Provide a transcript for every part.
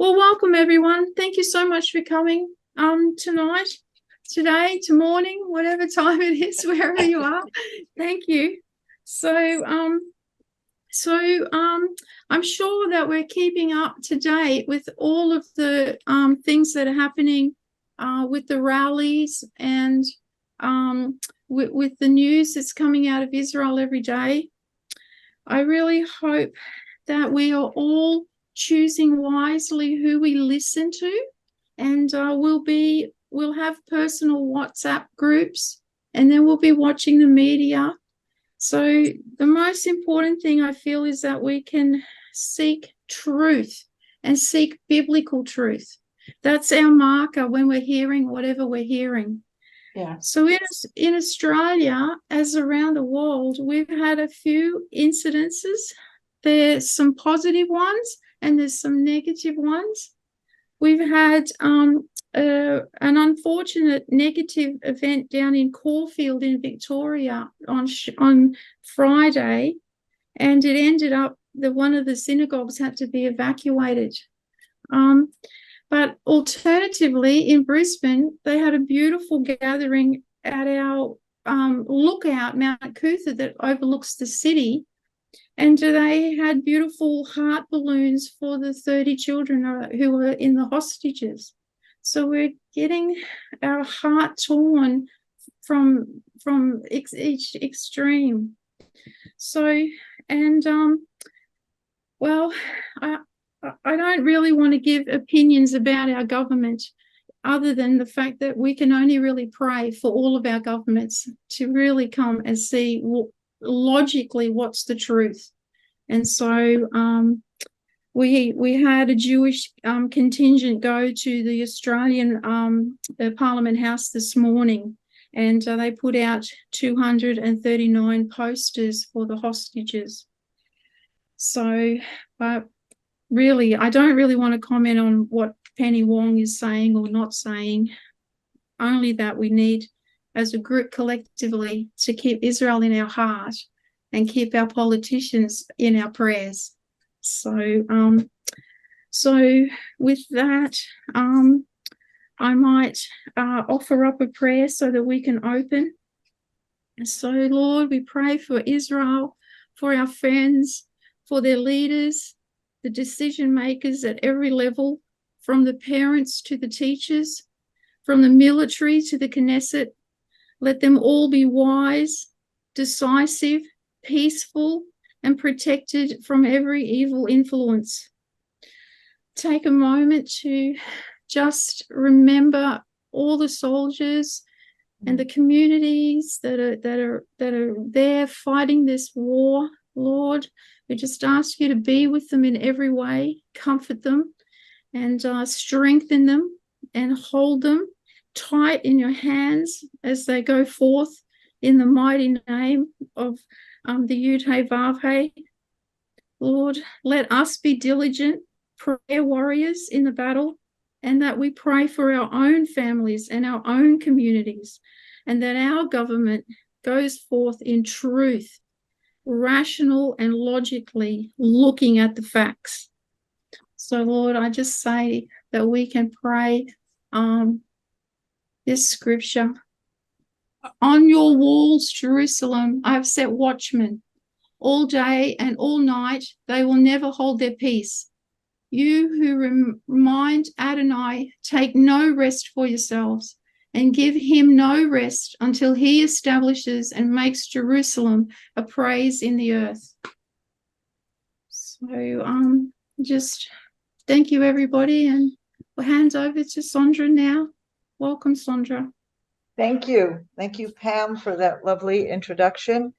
Well, welcome everyone. Thank you so much for coming tonight, today, to morning, whatever time it is, wherever you are. Thank you. So I'm sure that we're keeping up to date with all of the things that are happening with the rallies and with the news that's coming out of Israel every day. I really hope that we are all choosing wisely who we listen to, and we'll have personal WhatsApp groups, and then we'll be watching the media. So the most important thing I feel is that we can seek truth and seek biblical truth. That's our marker when we're hearing whatever we're hearing. Yeah. So in Australia, as around the world, we've had a few incidences. There's some positive ones and there's some negative ones. We've had an unfortunate negative event down in Caulfield in Victoria on Friday, and it ended up that one of the synagogues had to be evacuated. But alternatively, in Brisbane, they had a beautiful gathering at our lookout, Mount Cootha, that overlooks the city. And they had beautiful heart balloons for the 30 children who were in the hostages. So we're getting our heart torn from each extreme. So, and well, I don't really want to give opinions about our government, other than the fact that we can only really pray for all of our governments to really come and see logically what's the truth. And so we had a Jewish contingent go to the Australian Parliament House this morning, and they put out 239 posters for the hostages. So, but really, I don't really want to comment on what Penny Wong is saying or not saying, only that we need, as a group collectively, to keep Israel in our heart and keep our politicians in our prayers. So, so with that, I might offer up a prayer so that we can open. So, Lord, we pray for Israel, for our friends, for their leaders, the decision makers at every level, from the parents to the teachers, from the military to the Knesset. Let them all be wise, decisive, peaceful, and protected from every evil influence. Take a moment to just remember all the soldiers and the communities that are there fighting this war, Lord. We just ask you to be with them in every way, comfort them, and strengthen them, and hold them tight in your hands as they go forth in the mighty name of the Yud-Heh Vav-Heh. Lord, let us be diligent prayer warriors in the battle, and that we pray for our own families and our own communities, and that our government goes forth in truth, rational and logically looking at the facts. So, Lord, I just say that we can pray this scripture. On your walls, Jerusalem, I have set watchmen all day and all night. They will never hold their peace. You who remind Adonai, take no rest for yourselves, and give him no rest until he establishes and makes Jerusalem a praise in the earth. So just thank you, everybody, and we'll hand over to Sondra now. Welcome, Sondra. Thank you. Thank you, Pam, for that lovely introduction.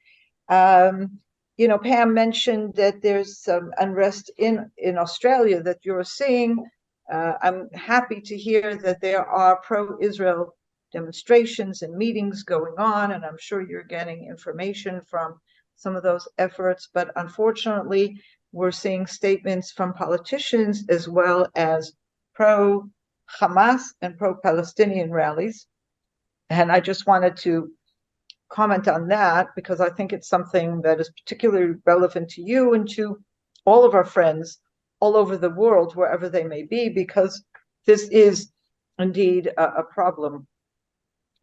Pam mentioned that there's some unrest in Australia that you're seeing. I'm happy to hear that there are pro-Israel demonstrations and meetings going on, and I'm sure you're getting information from some of those efforts. But unfortunately, we're seeing statements from politicians as well as pro-Hamas and pro-Palestinian rallies. And I just wanted to comment on that because I think it's something that is particularly relevant to you and to all of our friends all over the world, wherever they may be, because this is indeed a problem,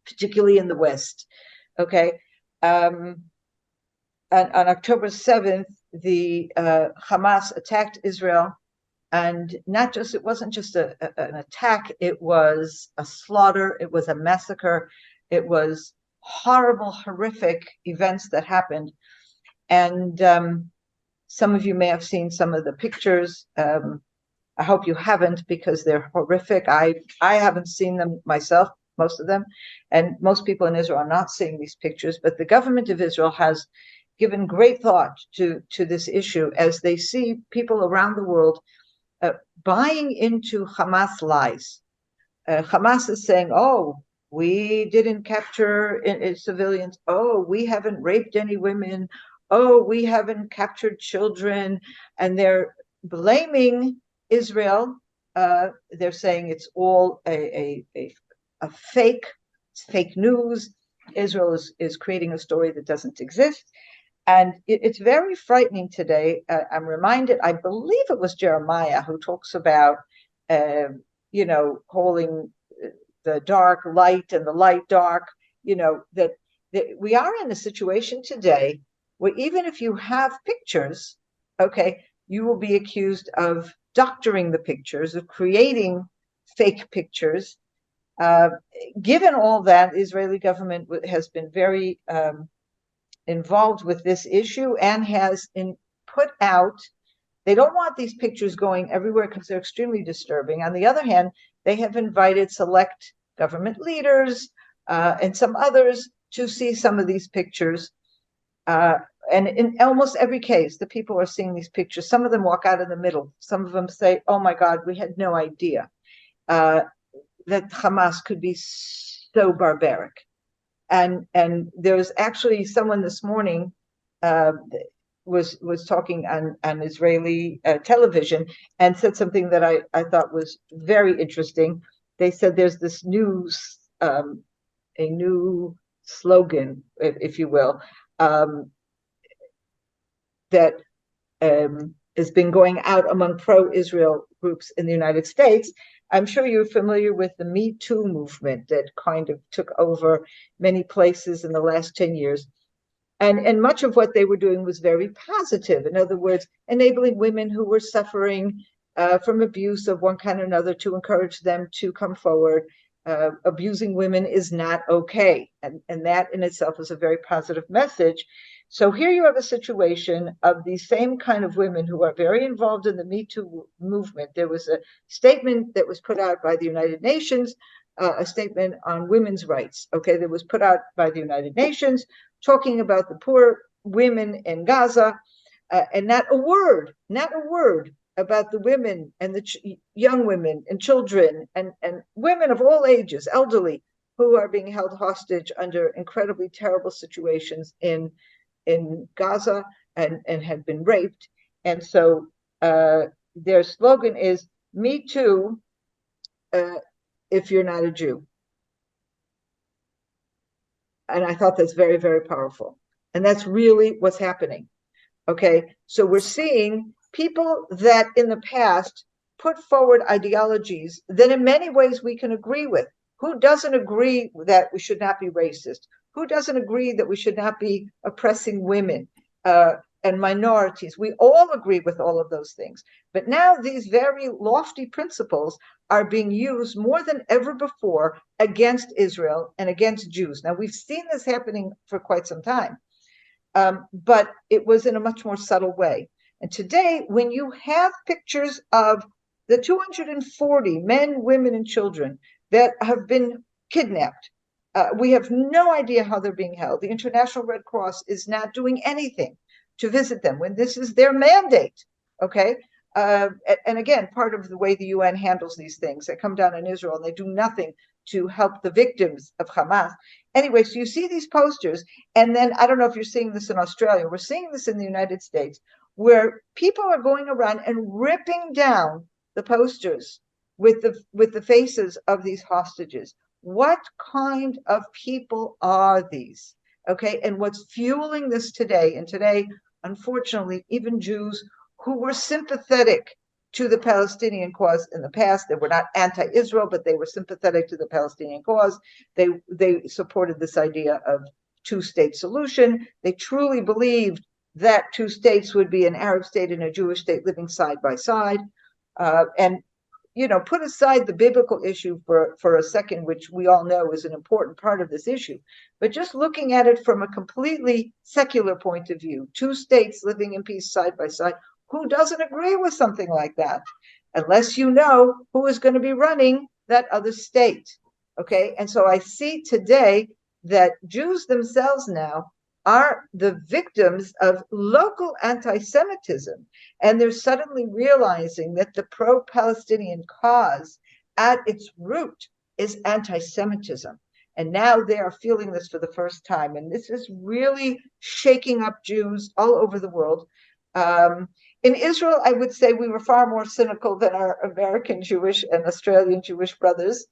particularly in the West. Okay. On October 7th, the Hamas attacked Israel. And not just, it wasn't just an attack, it was a slaughter, it was a massacre, it was horrible, horrific events that happened. And some of you may have seen some of the pictures. I hope you haven't, because they're horrific. I haven't seen them myself, most of them. And most people in Israel are not seeing these pictures, but the government of Israel has given great thought to this issue as they see people around the world buying into Hamas lies. Hamas is saying, oh, we didn't capture civilians. Oh, we haven't raped any women. Oh, we haven't captured children. And they're blaming Israel. They're saying it's all a fake, it's fake news. Israel is creating a story that doesn't exist. And it's very frightening today. I'm reminded, I believe it was Jeremiah who talks about, calling the dark light and the light dark, that we are in a situation today where even if you have pictures, okay, you will be accused of doctoring the pictures, of creating fake pictures. Given all that, the Israeli government has been very involved with this issue and has put out, they don't want these pictures going everywhere because they're extremely disturbing. On the other hand, they have invited select government leaders and some others to see some of these pictures. And in almost every case, the people are seeing these pictures. Some of them walk out in the middle. Some of them say, oh my God, we had no idea that Hamas could be so barbaric. And there was actually someone this morning was talking on Israeli television and said something that I thought was very interesting. They said there's this a new slogan, if you will, that has been going out among pro-Israel groups in the United States. I'm sure you're familiar with the Me Too movement that kind of took over many places in the last 10 years. And much of what they were doing was very positive. In other words, enabling women who were suffering from abuse of one kind or another to encourage them to come forward. Abusing women is not okay. And that in itself is a very positive message. So here you have a situation of these same kind of women who are very involved in the Me Too movement. There was a statement that was put out by the United Nations, a statement on women's rights, okay, that was put out by the United Nations, talking about the poor women in Gaza, and not a word about the women and the young women and children and women of all ages, elderly, who are being held hostage under incredibly terrible situations in Gaza and had been raped. And so their slogan is, Me Too, if you're not a Jew. And I thought that's very, very powerful. And that's really what's happening. Okay, so we're seeing people that in the past put forward ideologies that in many ways we can agree with. Who doesn't agree that we should not be racist? Who doesn't agree that we should not be oppressing women and minorities? We all agree with all of those things. But now these very lofty principles are being used more than ever before against Israel and against Jews. Now, we've seen this happening for quite some time, but it was in a much more subtle way. And today, when you have pictures of the 240 men, women, and children that have been kidnapped, we have no idea how they're being held. The International Red Cross is not doing anything to visit them when this is their mandate, okay? And again, part of the way the UN handles these things, they come down in Israel and they do nothing to help the victims of Hamas. Anyway, so you see these posters, and then I don't know if you're seeing this in Australia, we're seeing this in the United States, where people are going around and ripping down the posters with the faces of these hostages. What kind of people are these? Okay, and what's fueling this today, and today, unfortunately, even Jews who were sympathetic to the Palestinian cause in the past. They were not anti-Israel, but they were sympathetic to the Palestinian cause. They supported this idea of two-state solution. They truly believed that two states would be an Arab state and a Jewish state living side by side. And put aside the biblical issue for a second, which we all know is an important part of this issue, but just looking at it from a completely secular point of view, two states living in peace side by side, who doesn't agree with something like that? Unless you know who is going to be running that other state. Okay, and so I see today that Jews themselves now are the victims of local anti-Semitism. And they're suddenly realizing that the pro-Palestinian cause at its root is anti-Semitism. And now they are feeling this for the first time. And this is really shaking up Jews all over the world. In Israel, I would say we were far more cynical than our American Jewish and Australian Jewish brothers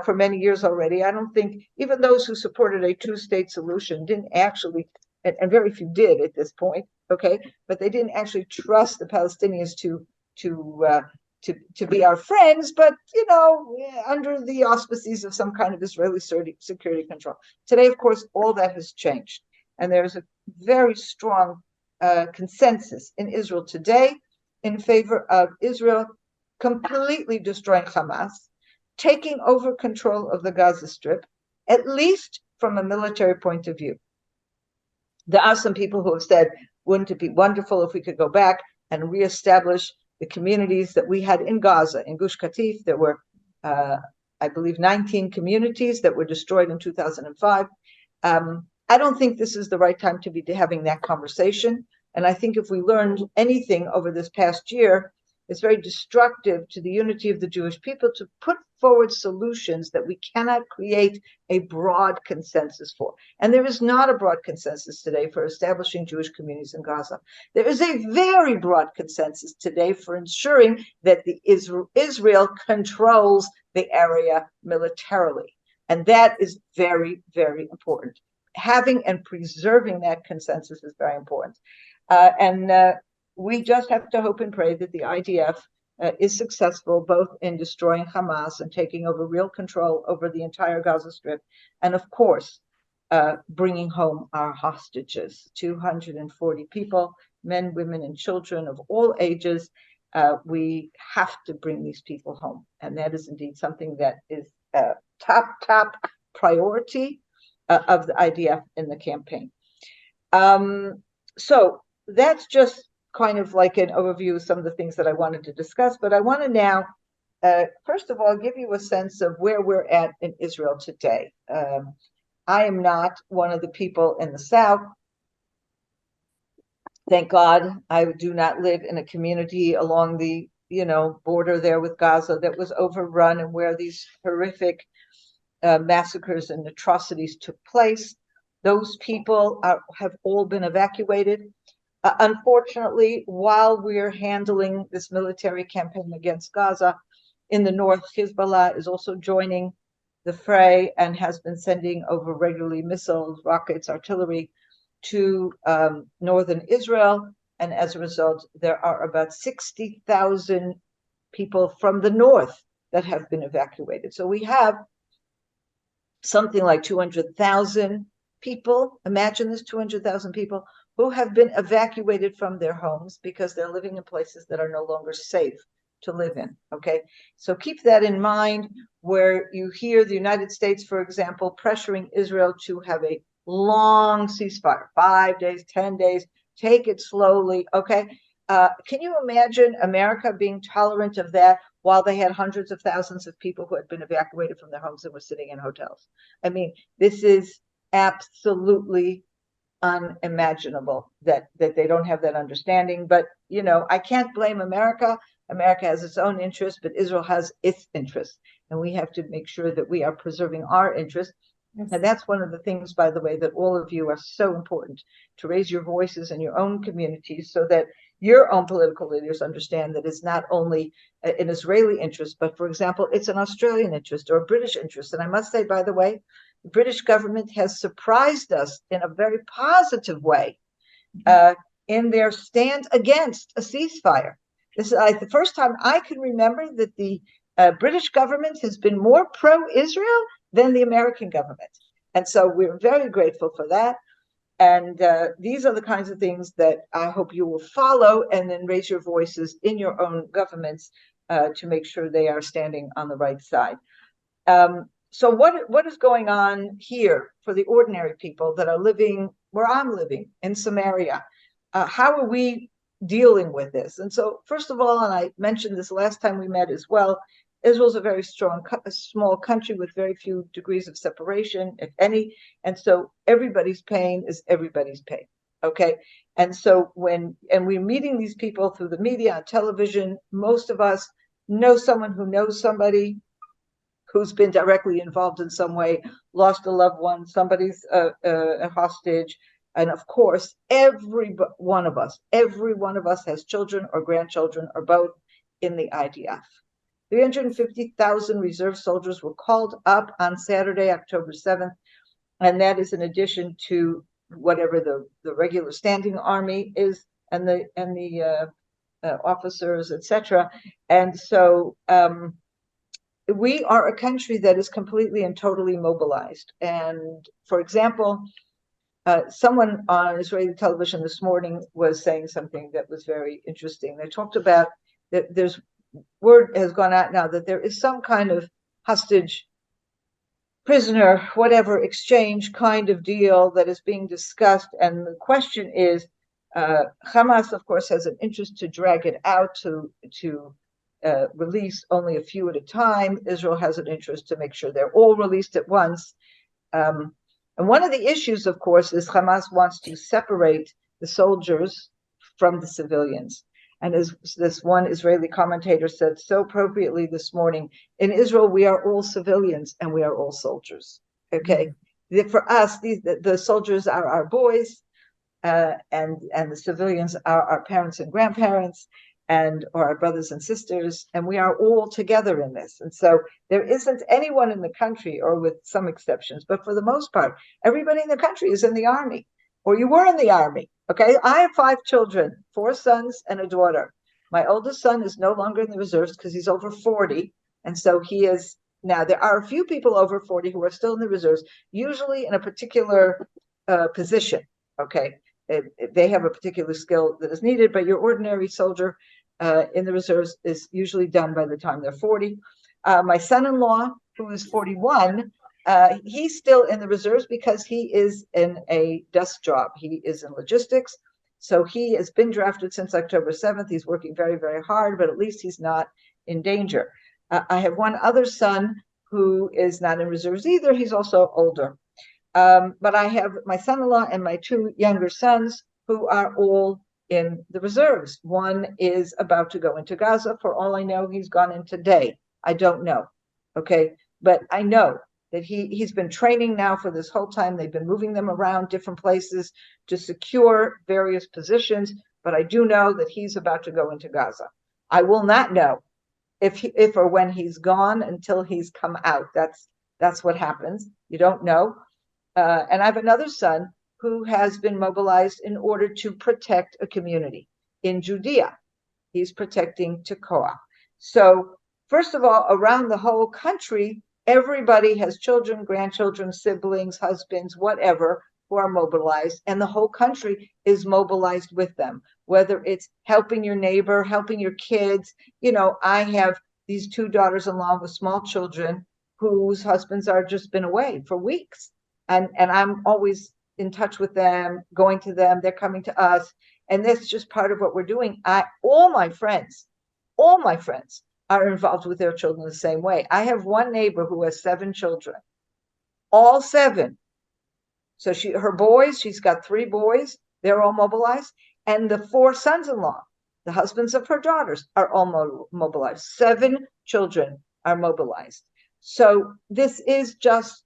for many years already. I don't think even those who supported a two-state solution didn't actually, and very few did at this point, okay, but they didn't actually trust the Palestinians to be our friends, but under the auspices of some kind of Israeli security control. Today, of course, all that has changed, and there's a very strong consensus in Israel today in favor of Israel completely destroying Hamas, taking over control of the Gaza Strip, at least from a military point of view. There are some people who have said, wouldn't it be wonderful if we could go back and reestablish the communities that we had in Gaza, in Gush Katif? There were, I believe, 19 communities that were destroyed in 2005. I don't think this is the right time to be having that conversation. And I think if we learned anything over this past year, it's very destructive to the unity of the Jewish people to put forward solutions that we cannot create a broad consensus for. And there is not a broad consensus today for establishing Jewish communities in Gaza. There is a very broad consensus today for ensuring that Israel controls the area militarily. And that is very, very important. Having and preserving that consensus is very important. We just have to hope and pray that the IDF is successful both in destroying Hamas and taking over real control over the entire Gaza Strip, and of course, bringing home our hostages, 240 people, men, women, and children of all ages. We have to bring these people home, and that is indeed something that is top priority of the IDF in the campaign. So that's just kind of like an overview of some of the things that I wanted to discuss, but I want to now, first of all, give you a sense of where we're at in Israel today. I am not one of the people in the South. Thank God I do not live in a community along the border there with Gaza that was overrun and where these horrific massacres and atrocities took place. Those people have all been evacuated. Unfortunately, while we're handling this military campaign against Gaza, in the north, Hezbollah is also joining the fray and has been sending over regularly missiles, rockets, artillery to northern Israel. And as a result, there are about 60,000 people from the north that have been evacuated. So we have something like 200,000 people, imagine this, 200,000 people who have been evacuated from their homes because they're living in places that are no longer safe to live in, okay? So keep that in mind where you hear the United States, for example, pressuring Israel to have a long ceasefire, 5 days, 10 days, take it slowly, okay? Can you imagine America being tolerant of that while they had hundreds of thousands of people who had been evacuated from their homes and were sitting in hotels? I mean, this is absolutely unimaginable that they don't have that understanding. But I can't blame America. America has its own interests, but Israel has its interests, and we have to make sure that we are preserving our interests. Yes. And that's one of the things, by the way, that all of you are so important, to raise your voices in your own communities so that your own political leaders understand that it's not only an Israeli interest, but, for example, it's an Australian interest or a British interest. And I must say, by the way, the British government has surprised us in a very positive way in their stand against a ceasefire. This is the first time I can remember that the British government has been more pro-Israel than the American government. And so we're very grateful for that. And these are the kinds of things that I hope you will follow and then raise your voices in your own governments to make sure they are standing on the right side. So what is going on here for the ordinary people that are living where I'm living in Samaria? How are we dealing with this? And so, first of all, and I mentioned this last time we met as well, Israel's a very small country with very few degrees of separation, if any. And so everybody's pain is everybody's pain. Okay. And so we're meeting these people through the media, on television, most of us know someone who knows somebody who's been directly involved in some way, lost a loved one, somebody's a hostage. And of course, every one of us has children or grandchildren or both in the IDF. 350,000 reserve soldiers were called up on Saturday, October 7th, and that is in addition to whatever the regular standing army is and the officers, etc. And so we are a country that is completely and totally mobilized. And for example, someone on Israeli television this morning was saying something that was very interesting. They talked about that there's word has gone out now that there is some kind of hostage, prisoner, whatever exchange kind of deal that is being discussed. And the question is, Hamas, of course, has an interest to drag it out, to release only a few at a time. Israel has an interest to make sure they're all released at once. And one of the issues, of course, is Hamas wants to separate the soldiers from the civilians. And as this one Israeli commentator said so appropriately this morning, in Israel, we are all civilians and we are all soldiers. Okay. Mm-hmm. For us, the soldiers are our boys, and the civilians are our parents and grandparents, or our brothers and sisters, and we are all together in this. And so there isn't anyone in the country, or with some exceptions, but for the most part, everybody in the country is in the army, or you were in the army. Okay, I have 5 children, 4 sons and a daughter. My oldest son is no longer in the reserves because he's over 40, and so he is now. There are a few people over 40 who are still in the reserves, usually in a particular position. Okay, they have a particular skill that is needed, but your ordinary soldier in the reserves is usually done by the time they're 40. My son-in-law, who is 41, he's still in the reserves because he is in a desk job. He is in logistics. So he has been drafted since October 7th. He's working very, very hard, but at least he's not in danger. I have one other son who is not in reserves either. He's also older. But I have my son-in-law and my 2 younger sons who are all in the reserves. One is about to go into Gaza. For all I know, he's gone in today. I don't know. Okay. But I know that he's been training now for this whole time. They've been moving them around different places to secure various positions. But I do know that he's about to go into Gaza. I will not know if or when he's gone until he's come out. That's what happens. You don't know. And I have another son who has been mobilized in order to protect a community in Judea. He's protecting Tekoa. So first of all, around the whole country, everybody has children, grandchildren, siblings, husbands, whatever, who are mobilized, and the whole country is mobilized with them, whether it's helping your neighbor, helping your kids. You know, I have these 2 daughters-in-law with small children whose husbands are just been away for weeks. And I'm always in touch with them, going to them, they're coming to us. And that's just part of what we're doing. All my friends are involved with their children the same way. I have one neighbor who has 7 children, all 7. So her boys, she's got 3 boys, they're all mobilized. And the 4 sons-in-law, the husbands of her daughters, are all mobilized. 7 children are mobilized. So this is just,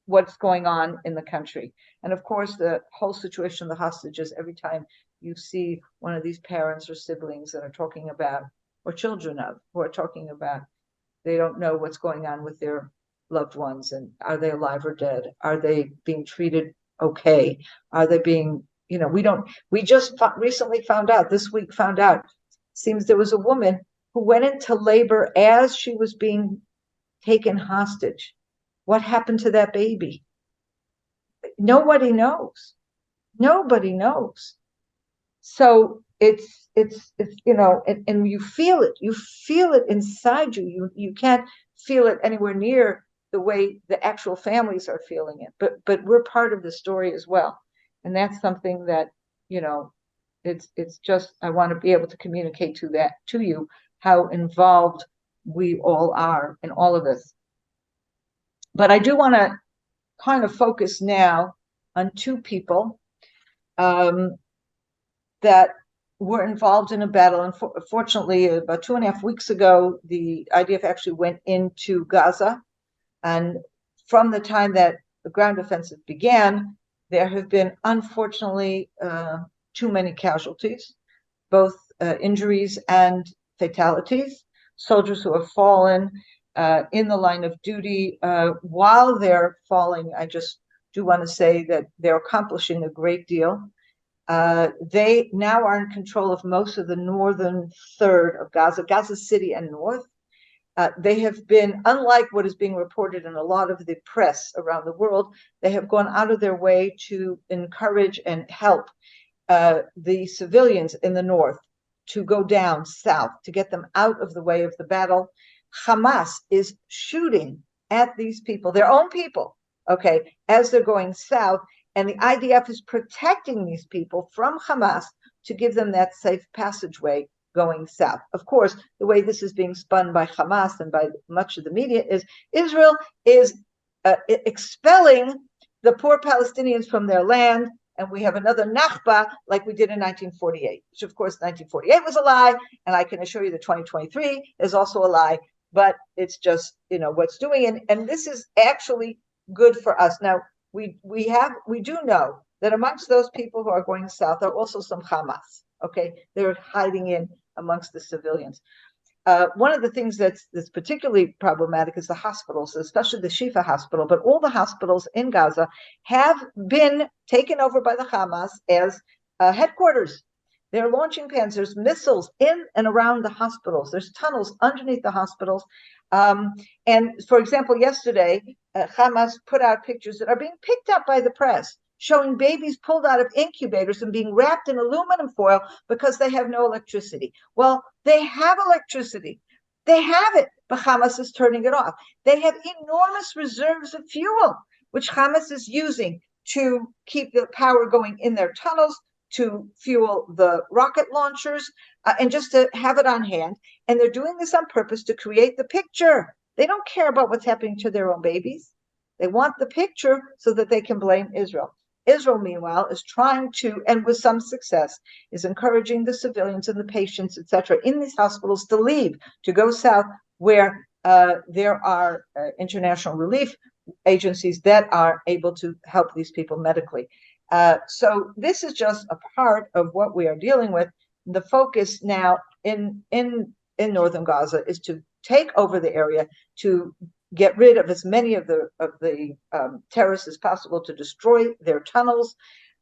what's going on in the country. And of course, the whole situation of the hostages, every time you see one of these parents or siblings that are talking about, or children of, who are talking about, they don't know what's going on with their loved ones, and are they alive or dead? Are they being treated okay? Are they being, we just recently found out, this week found out, seems there was a woman who went into labor as she was being taken hostage. What happened to that baby? Nobody knows. Nobody knows. So it's and you feel it. You feel it inside you. You can't feel it anywhere near the way the actual families are feeling it. But we're part of the story as well. And that's something that, it's just, I want to be able to communicate to you how involved we all are in all of this. But I do want to kind of focus now on two people that were involved in a battle. And fortunately, about 2.5 weeks ago, the IDF actually went into Gaza. And from the time that the ground offensive began, there have been, unfortunately, too many casualties, both injuries and fatalities, soldiers who have fallen in the line of duty. While they're falling, I just do want to say that they're accomplishing a great deal. They now are in control of most of the northern third of Gaza City and north. They have been, unlike what is being reported in a lot of the press around the world, they have gone out of their way to encourage and help the civilians in the north to go down south, to get them out of the way of the battle. Hamas is shooting at these people, their own people, okay, as they're going south. And the IDF is protecting these people from Hamas to give them that safe passageway going south. Of course, the way this is being spun by Hamas and by much of the media is Israel is expelling the poor Palestinians from their land, and we have another Nakba like we did in 1948, which of course 1948 was a lie, and I can assure you that 2023 is also a lie, but it's just, what's doing. And this is actually good for us. Now, we do know that amongst those people who are going south are also some Hamas, okay? They're hiding in amongst the civilians. One of the things that's particularly problematic is the hospitals, especially the Shifa hospital, but all the hospitals in Gaza have been taken over by the Hamas as headquarters. They're launching pads, there's missiles in and around the hospitals, there's tunnels underneath the hospitals. And for example, yesterday, Hamas put out pictures that are being picked up by the press, showing babies pulled out of incubators and being wrapped in aluminum foil because they have no electricity. Well, they have electricity. They have it, but Hamas is turning it off. They have enormous reserves of fuel, which Hamas is using to keep the power going in their tunnels, to fuel the rocket launchers, and just to have it on hand. And they're doing this on purpose to create the picture. They don't care about what's happening to their own babies. They want the picture so that they can blame Israel. Israel, meanwhile, is trying to, and with some success, is encouraging the civilians and the patients, etc., in these hospitals to leave, to go south, where there are international relief agencies that are able to help these people medically. So this is just a part of what we are dealing with. The focus now in northern Gaza is to take over the area, to get rid of as many of the terrorists as possible, to destroy their tunnels,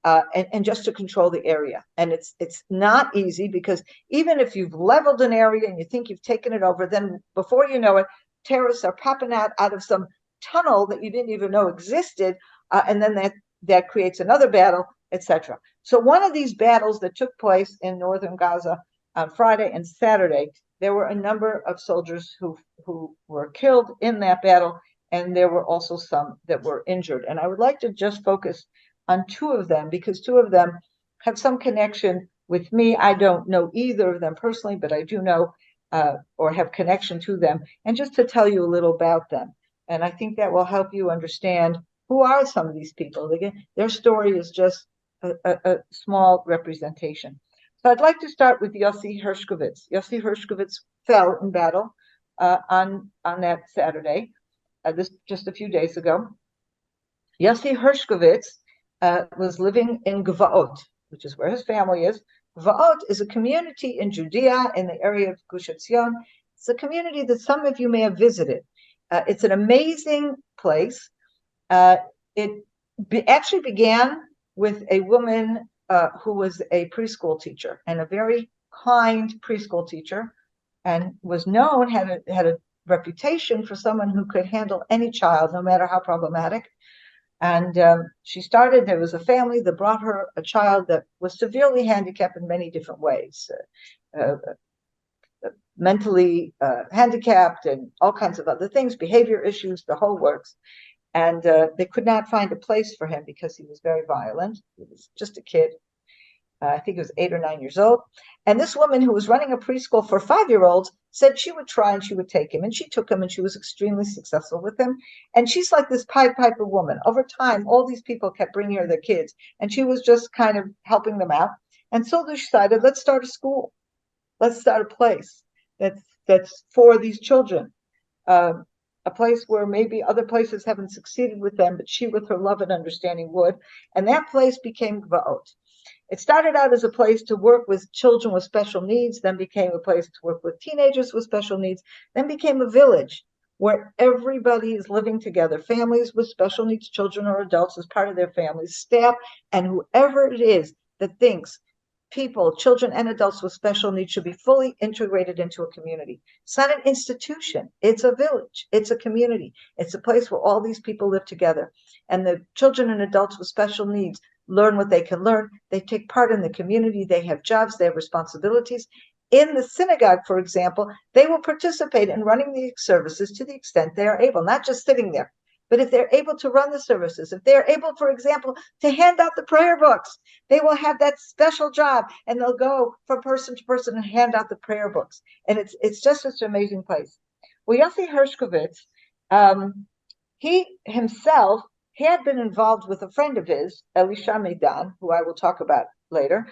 and just to control the area. And it's not easy, because even if you've leveled an area and you think you've taken it over, then before you know it, terrorists are popping out of some tunnel that you didn't even know existed, and then that creates another battle, etc. So one of these battles that took place in northern Gaza on Friday and Saturday, there were a number of soldiers who were killed in that battle, and there were also some that were injured. And I would like to just focus on two of them, because two of them have some connection with me. I don't know either of them personally, but I do know or have connection to them, and just to tell you a little about them. And I think that will help you understand who are some of these people. Again, their story is just a small representation. So I'd like to start with Yossi Hershkovitz. Yossi Hershkovitz fell in battle on that Saturday, this just a few days ago. Yossi Hershkovitz was living in Gvaot, which is where his family is. Gvaot is a community in Judea, in the area of Gush Etzion. It's a community that some of you may have visited. It's an amazing place. It actually began with a woman who was a preschool teacher, and a very kind preschool teacher, and was known, had a reputation for someone who could handle any child, no matter how problematic. And she started, there was a family that brought her a child that was severely handicapped in many different ways, mentally handicapped and all kinds of other things, behavior issues, the whole works. And they could not find a place for him because he was very violent. He was just a kid. I think he was 8 or 9 years old. And this woman who was running a preschool for 5-year-olds said she would try and she would take him. And she took him, and she was extremely successful with him. And she's like this Pied Piper woman. Over time, all these people kept bringing her their kids, and she was just kind of helping them out. And so they decided, let's start a school. Let's start a place that's for these children. A place where maybe other places haven't succeeded with them, but she, with her love and understanding, would. And that place became Gvaot. It started out as a place to work with children with special needs, then became a place to work with teenagers with special needs, then became a village where everybody is living together, families with special needs, children or adults as part of their families, staff, and whoever it is that thinks people, children and adults with special needs should be fully integrated into a community. It's not an institution. It's a village. It's a community. It's a place where all these people live together. And the children and adults with special needs learn what they can learn. They take part in the community. They have jobs. They have responsibilities. In the synagogue, for example, they will participate in running the services to the extent they are able, not just sitting there. But if they're able to run the services, if they're able, for example, to hand out the prayer books, they will have that special job, and they'll go from person to person and hand out the prayer books. And it's just such an amazing place. Well, Yossi Hershkovitz, he himself had been involved with a friend of his, Elisha Meidan, who I will talk about later,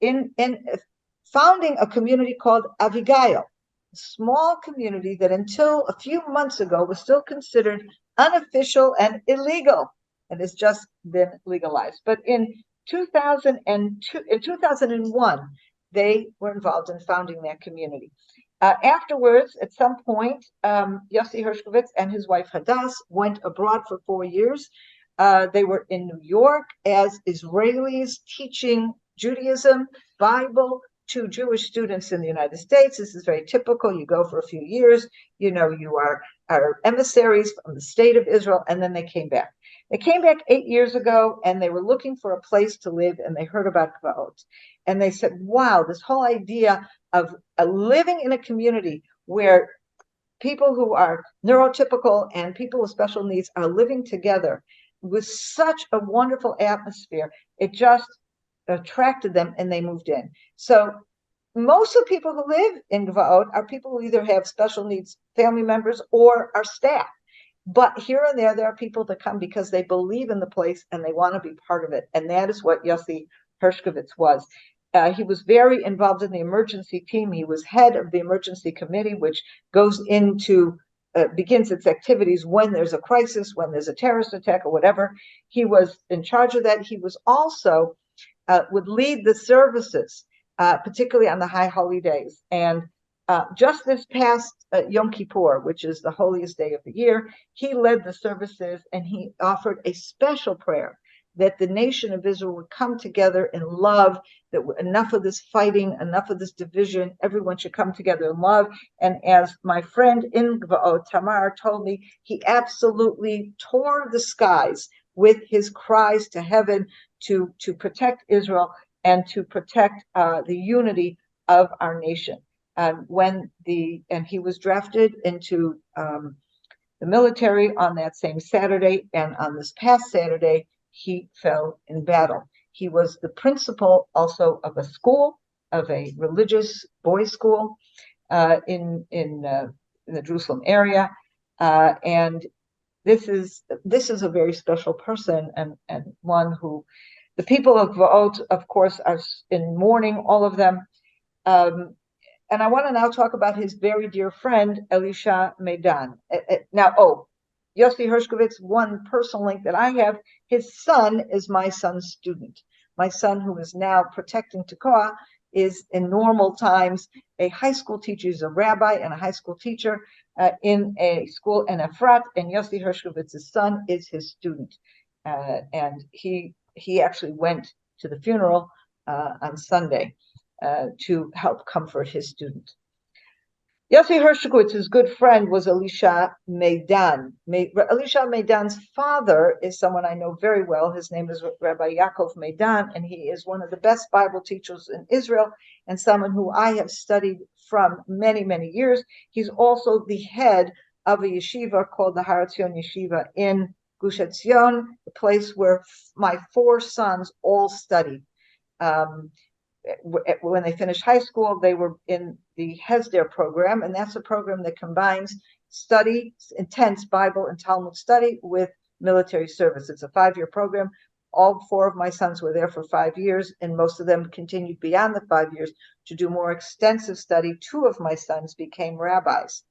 in founding a community called Avigail, a small community that until a few months ago was still considered unofficial and illegal, and has just been legalized. But in 2001, they were involved in founding that community. Afterwards, at some point, Yossi Hershkovitz and his wife Hadass went abroad for 4 years. They were in New York as Israelis teaching Judaism, Bible to Jewish students in the United States. This is very typical. You go for a few years, you are emissaries from the state of Israel, and then they came back. They came back 8 years ago, and they were looking for a place to live, and they heard about Gvaot. And they said, wow, this whole idea of living in a community where people who are neurotypical and people with special needs are living together with such a wonderful atmosphere, it just attracted them, and they moved in. So most of the people who live in Gvaot are people who either have special needs family members or are staff. But here and there are people that come because they believe in the place and they want to be part of it. And that is what Yossi Hershkovitz was. He was very involved in the emergency team. He was head of the emergency committee, which goes into begins its activities when there's a crisis, when there's a terrorist attack or whatever. He was in charge of that. He was also would lead the services, particularly on the high holy days. And just this past Yom Kippur, which is the holiest day of the year, he led the services, and he offered a special prayer that the nation of Israel would come together in love, that enough of this fighting, enough of this division, everyone should come together in love. And as my friend in Gvaot, Tamar, told me, he absolutely tore the skies with his cries to heaven to protect Israel and to protect the unity of our nation. And he was drafted into the military on that same Saturday, and on this past Saturday, he fell in battle. He was the principal also of a school, of a religious boys' school in the Jerusalem area, and this is a very special person, and one who the people of Gvaot, of course, are in mourning, all of them. And I want to now talk about his very dear friend, Elisha Meidan. Yossi Hershkovitz, one personal link that I have, his son is my son's student. My son, who is now protecting Tekoa, is in normal times a high school teacher. He's a rabbi and a high school teacher in a school in Efrat, and Yossi Hershkovitz's son is his student. And he actually went to the funeral on Sunday. to help comfort his student. Yossi Hershowitz's good friend was Elisha Meidan. Elisha Meidan's father is someone I know very well. His name is Rabbi Yaakov Meidan, and he is one of the best Bible teachers in Israel and someone who I have studied from many, many years. He's also the head of a yeshiva called the Har Etzion Yeshiva in Gush Etzion, the place where my 4 sons all studied. When they finished high school, they were in the Hesder program, and that's a program that combines study, intense Bible and Talmud study with military service. It's a 5-year program. All 4 of my sons were there for 5 years, and most of them continued beyond the 5 years to do more extensive study. 2 of my sons became rabbis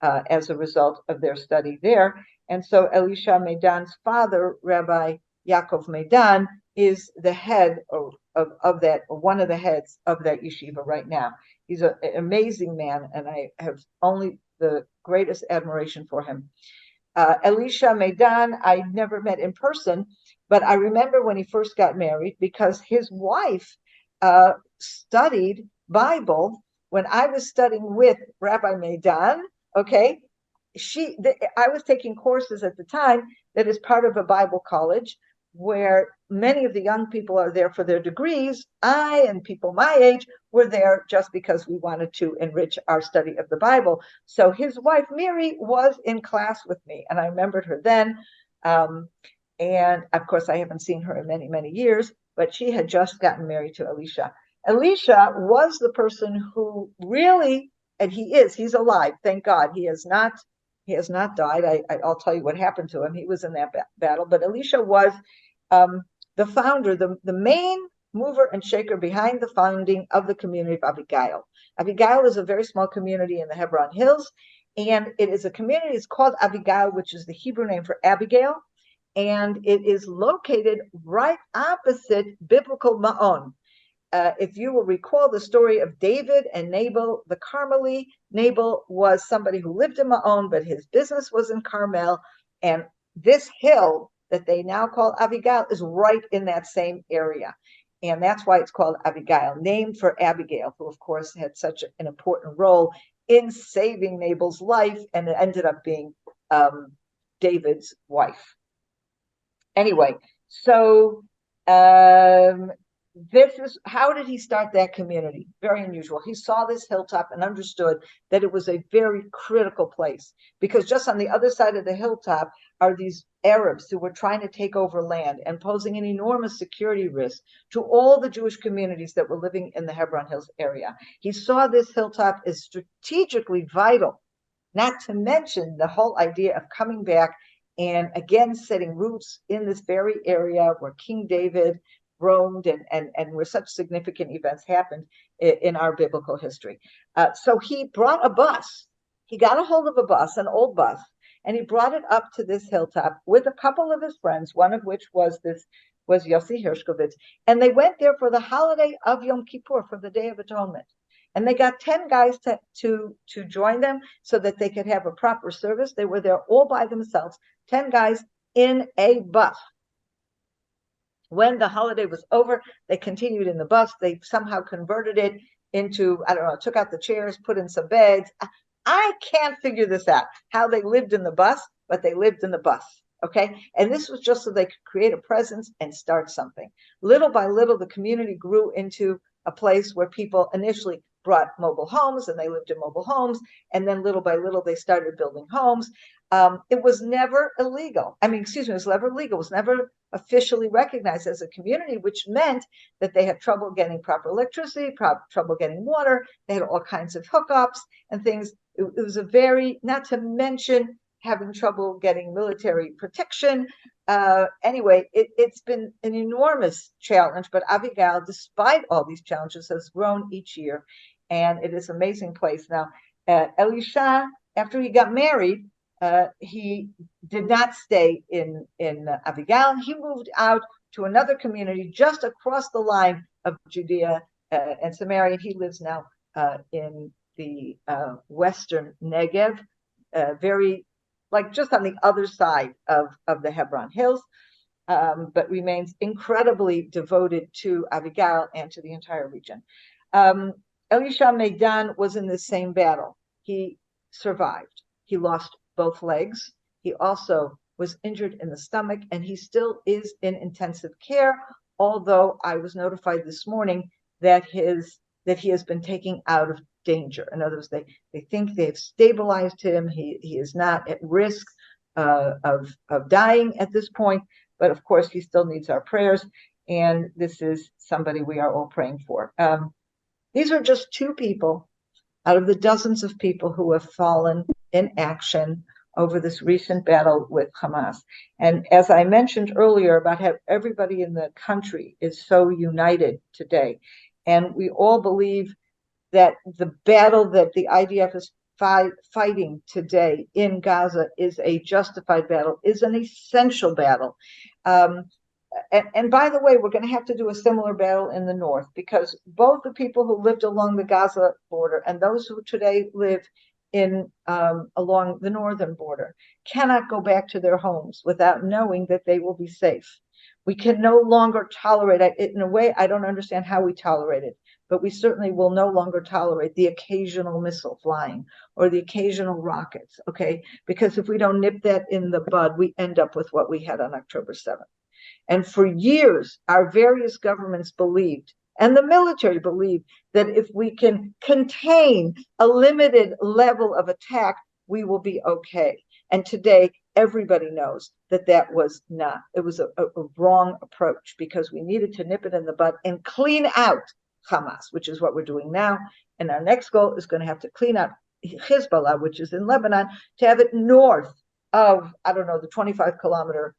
as a result of their study there. And so Elisha Meidan's father, Rabbi Yaakov Meidan, is the head of that, or one of the heads of that yeshiva right now. He's an amazing man, and I have only the greatest admiration for him. Elisha Meidan, I never met in person, but I remember when he first got married, because his wife studied Bible when I was studying with Rabbi Meidan. Okay, I was taking courses at the time that is part of a Bible college, where many of the young people are there for their degrees. I and people my age were there just because we wanted to enrich our study of the Bible. So his wife, Miri, was in class with me, and I remembered her then. And of course, I haven't seen her in many, many years, but she had just gotten married to Elisha. Elisha was the person who really, and he's alive, thank God. He has not died. I'll tell you what happened to him. He was in that battle, but Elisha was the founder, the main mover and shaker behind the founding of the community of Avigail. Avigail is a very small community in the Hebron Hills, and it is a community, it's called Avigail, which is the Hebrew name for Abigail, and it is located right opposite biblical Ma'on. If you will recall the story of David and Nabal the Carmeli, Nabal was somebody who lived in Ma'on, but his business was in Carmel, and this hill that they now call Avigail is right in that same area. And that's why it's called Avigail, named for Abigail, who of course had such an important role in saving Nabal's life, and it ended up being David's wife. Anyway, so this is, how did he start that community? Very unusual. He saw this hilltop and understood that it was a very critical place, because just on the other side of the hilltop are these Arabs who were trying to take over land and posing an enormous security risk to all the Jewish communities that were living in the Hebron Hills area. He saw this hilltop as strategically vital, not to mention the whole idea of coming back and again setting roots in this very area where King David roamed and where such significant events happened in our biblical history. So he brought a bus. He got a hold of a bus, an old bus, and he brought it up to this hilltop with a couple of his friends, one of which was Yossi Hershkovitz, and they went there for the holiday of Yom Kippur, for the Day of Atonement. And they got 10 guys to join them so that they could have a proper service. They were there all by themselves, 10 guys in a bus. When the holiday was over, they continued in the bus. They somehow converted it into, I don't know, took out the chairs, put in some beds. I can't figure this out, how they lived in the bus, but they lived in the bus, okay? And this was just so they could create a presence and start something. Little by little, the community grew into a place where people initially brought mobile homes, and they lived in mobile homes, and then little by little, they started building homes. It was never illegal. It was never legal. It was never officially recognized as a community, which meant that they had trouble getting proper electricity, trouble getting water. They had all kinds of hookups and things. It was a very, not to mention having trouble getting military protection. Anyway, it's been an enormous challenge, but Avigail, despite all these challenges, has grown each year, and it is an amazing place. Now, Elisha, after he got married, he did not stay in Avigail. He moved out to another community just across the line of Judea and Samaria. He lives now in the western Negev, very like just on the other side of the Hebron Hills, but remains incredibly devoted to Avigail and to the entire region. Elisha Meidan was in the same battle. He survived. He lost both legs. He also was injured in the stomach, and he still is in intensive care, although I was notified this morning that he has been taken out of danger. In other words, they think they've stabilized him. He is not at risk of dying at this point, but of course he still needs our prayers, and this is somebody we are all praying for. These are just two people out of the dozens of people who have fallen in action over this recent battle with Hamas. And as I mentioned earlier about how everybody in the country is so united today, and we all believe that the battle that the IDF is fighting today in Gaza is a justified battle, is an essential battle. And by the way, we're going to have to do a similar battle in the north, because both the people who lived along the Gaza border and those who today live in along the northern border cannot go back to their homes without knowing that they will be safe. We can no longer tolerate it. In a way, I don't understand how we tolerate it, but we certainly will no longer tolerate the occasional missile flying or the occasional rockets, okay? Because if we don't nip that in the bud, we end up with what we had on October 7th. And for years, our various governments believed, and the military believed, that if we can contain a limited level of attack, we will be okay. And today, everybody knows that that was not. It was a wrong approach, because we needed to nip it in the bud and clean out Hamas, which is what we're doing now. And our next goal is going to have to clean out Hezbollah, which is in Lebanon, to have it north of, I don't know, the 25-kilometer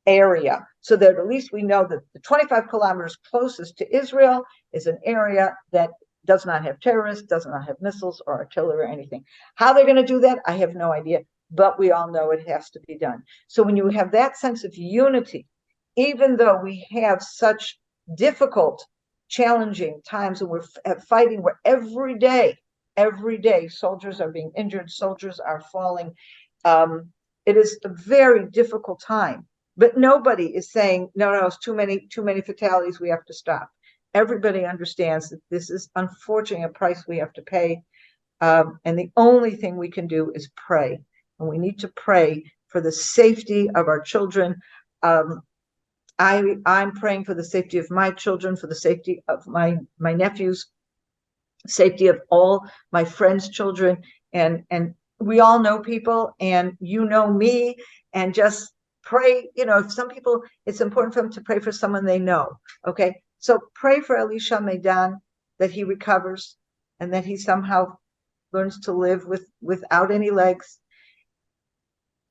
area, so that at least we know that the 25 kilometers closest to Israel is an area that does not have terrorists, does not have missiles or artillery or anything. How they're going to do that, I have no idea, but we all know it has to be done. So when you have that sense of unity, even though we have such difficult, challenging times, and we're fighting where every day soldiers are being injured, soldiers are falling, it is a very difficult time. But nobody is saying, no, it's too many fatalities, we have to stop. Everybody understands that this is unfortunately a price we have to pay. And the only thing we can do is pray. And we need to pray for the safety of our children. I'm praying for the safety of my children, for the safety of my nephews, safety of all my friends' children. And we all know people, and you know me, and just pray. If some people, it's important for them to pray for someone they know. Okay, so pray for Elisha Meidan, that he recovers and that he somehow learns to live without any legs,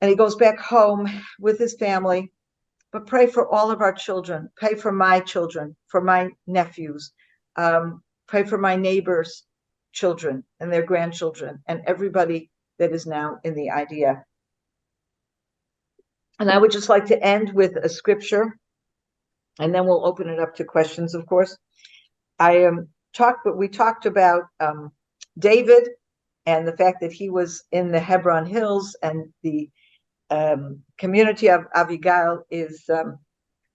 and he goes back home with his family. But pray for all of our children. Pray for my children, for my nephews. Pray for my neighbors' children and their grandchildren, and everybody that is now in the IDF. And I would just like to end with a scripture, and then we'll open it up to questions, of course. We talked about David and the fact that he was in the Hebron Hills, and the community of Abigail is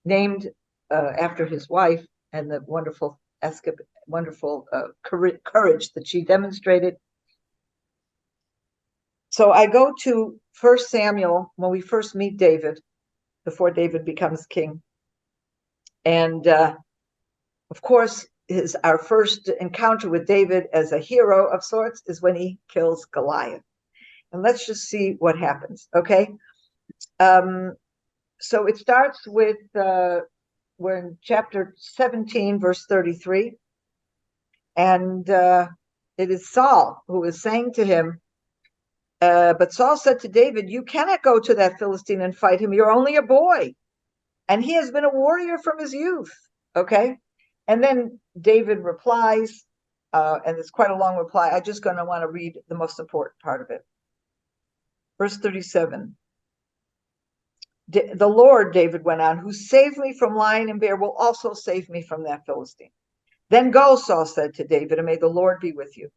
named after his wife, and the wonderful courage that she demonstrated. So I go to 1 Samuel, when we first meet David, before David becomes king. And of course, our first encounter with David as a hero of sorts is when he kills Goliath. And let's just see what happens, okay? So it starts with, we're in chapter 17, verse 33. And it is Saul who is saying to him, but Saul said to David, you cannot go to that Philistine and fight him. You're only a boy, and he has been a warrior from his youth. Okay. And then David replies, and it's quite a long reply. I'm just going to want to read the most important part of it. Verse 37. The Lord, David went on, who saved me from lion and bear, will also save me from that Philistine. Then go, Saul said to David, and may the Lord be with you.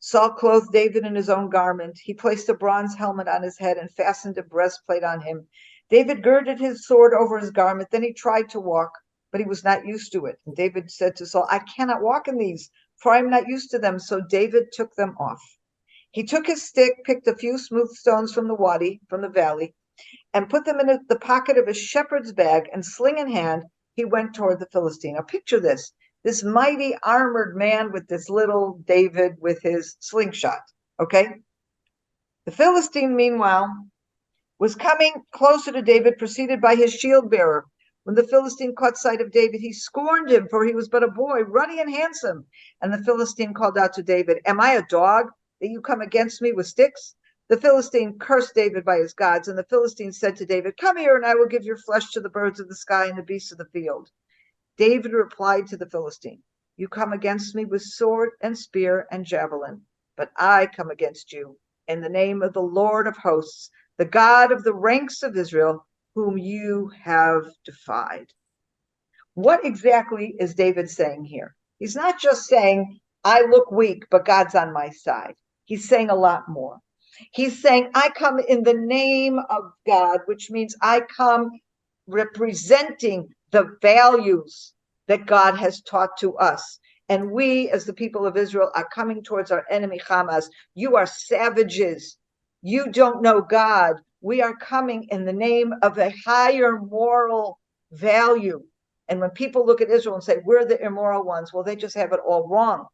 Saul clothed David in his own garment. He placed a bronze helmet on his head and fastened a breastplate on him. David girded his sword over his garment. Then he tried to walk, but he was not used to it. And David said to Saul, I cannot walk in these, for I am not used to them. So David took them off. He took his stick, picked a few smooth stones from the wadi, from the valley, and put them in the pocket of his shepherd's bag, and sling in hand, he went toward the Philistine. Now picture this mighty armored man with this little David with his slingshot, okay? The Philistine, meanwhile, was coming closer to David, preceded by his shield bearer. When the Philistine caught sight of David, he scorned him, for he was but a boy, ruddy and handsome. And the Philistine called out to David, Am I a dog that you come against me with sticks? The Philistine cursed David by his gods, and the Philistine said to David, Come here, and I will give your flesh to the birds of the sky and the beasts of the field. David replied to the Philistine, You come against me with sword and spear and javelin, but I come against you in the name of the Lord of hosts, the God of the ranks of Israel, whom you have defied. What exactly is David saying here? He's not just saying, I look weak, but God's on my side. He's saying a lot more. He's saying, I come in the name of God, which means I come representing the values that God has taught to us. And we, as the people of Israel, are coming towards our enemy, Hamas. You are savages. You don't know God. We are coming in the name of a higher moral value. And when people look at Israel and say, we're the immoral ones, well, they just have it all wrong.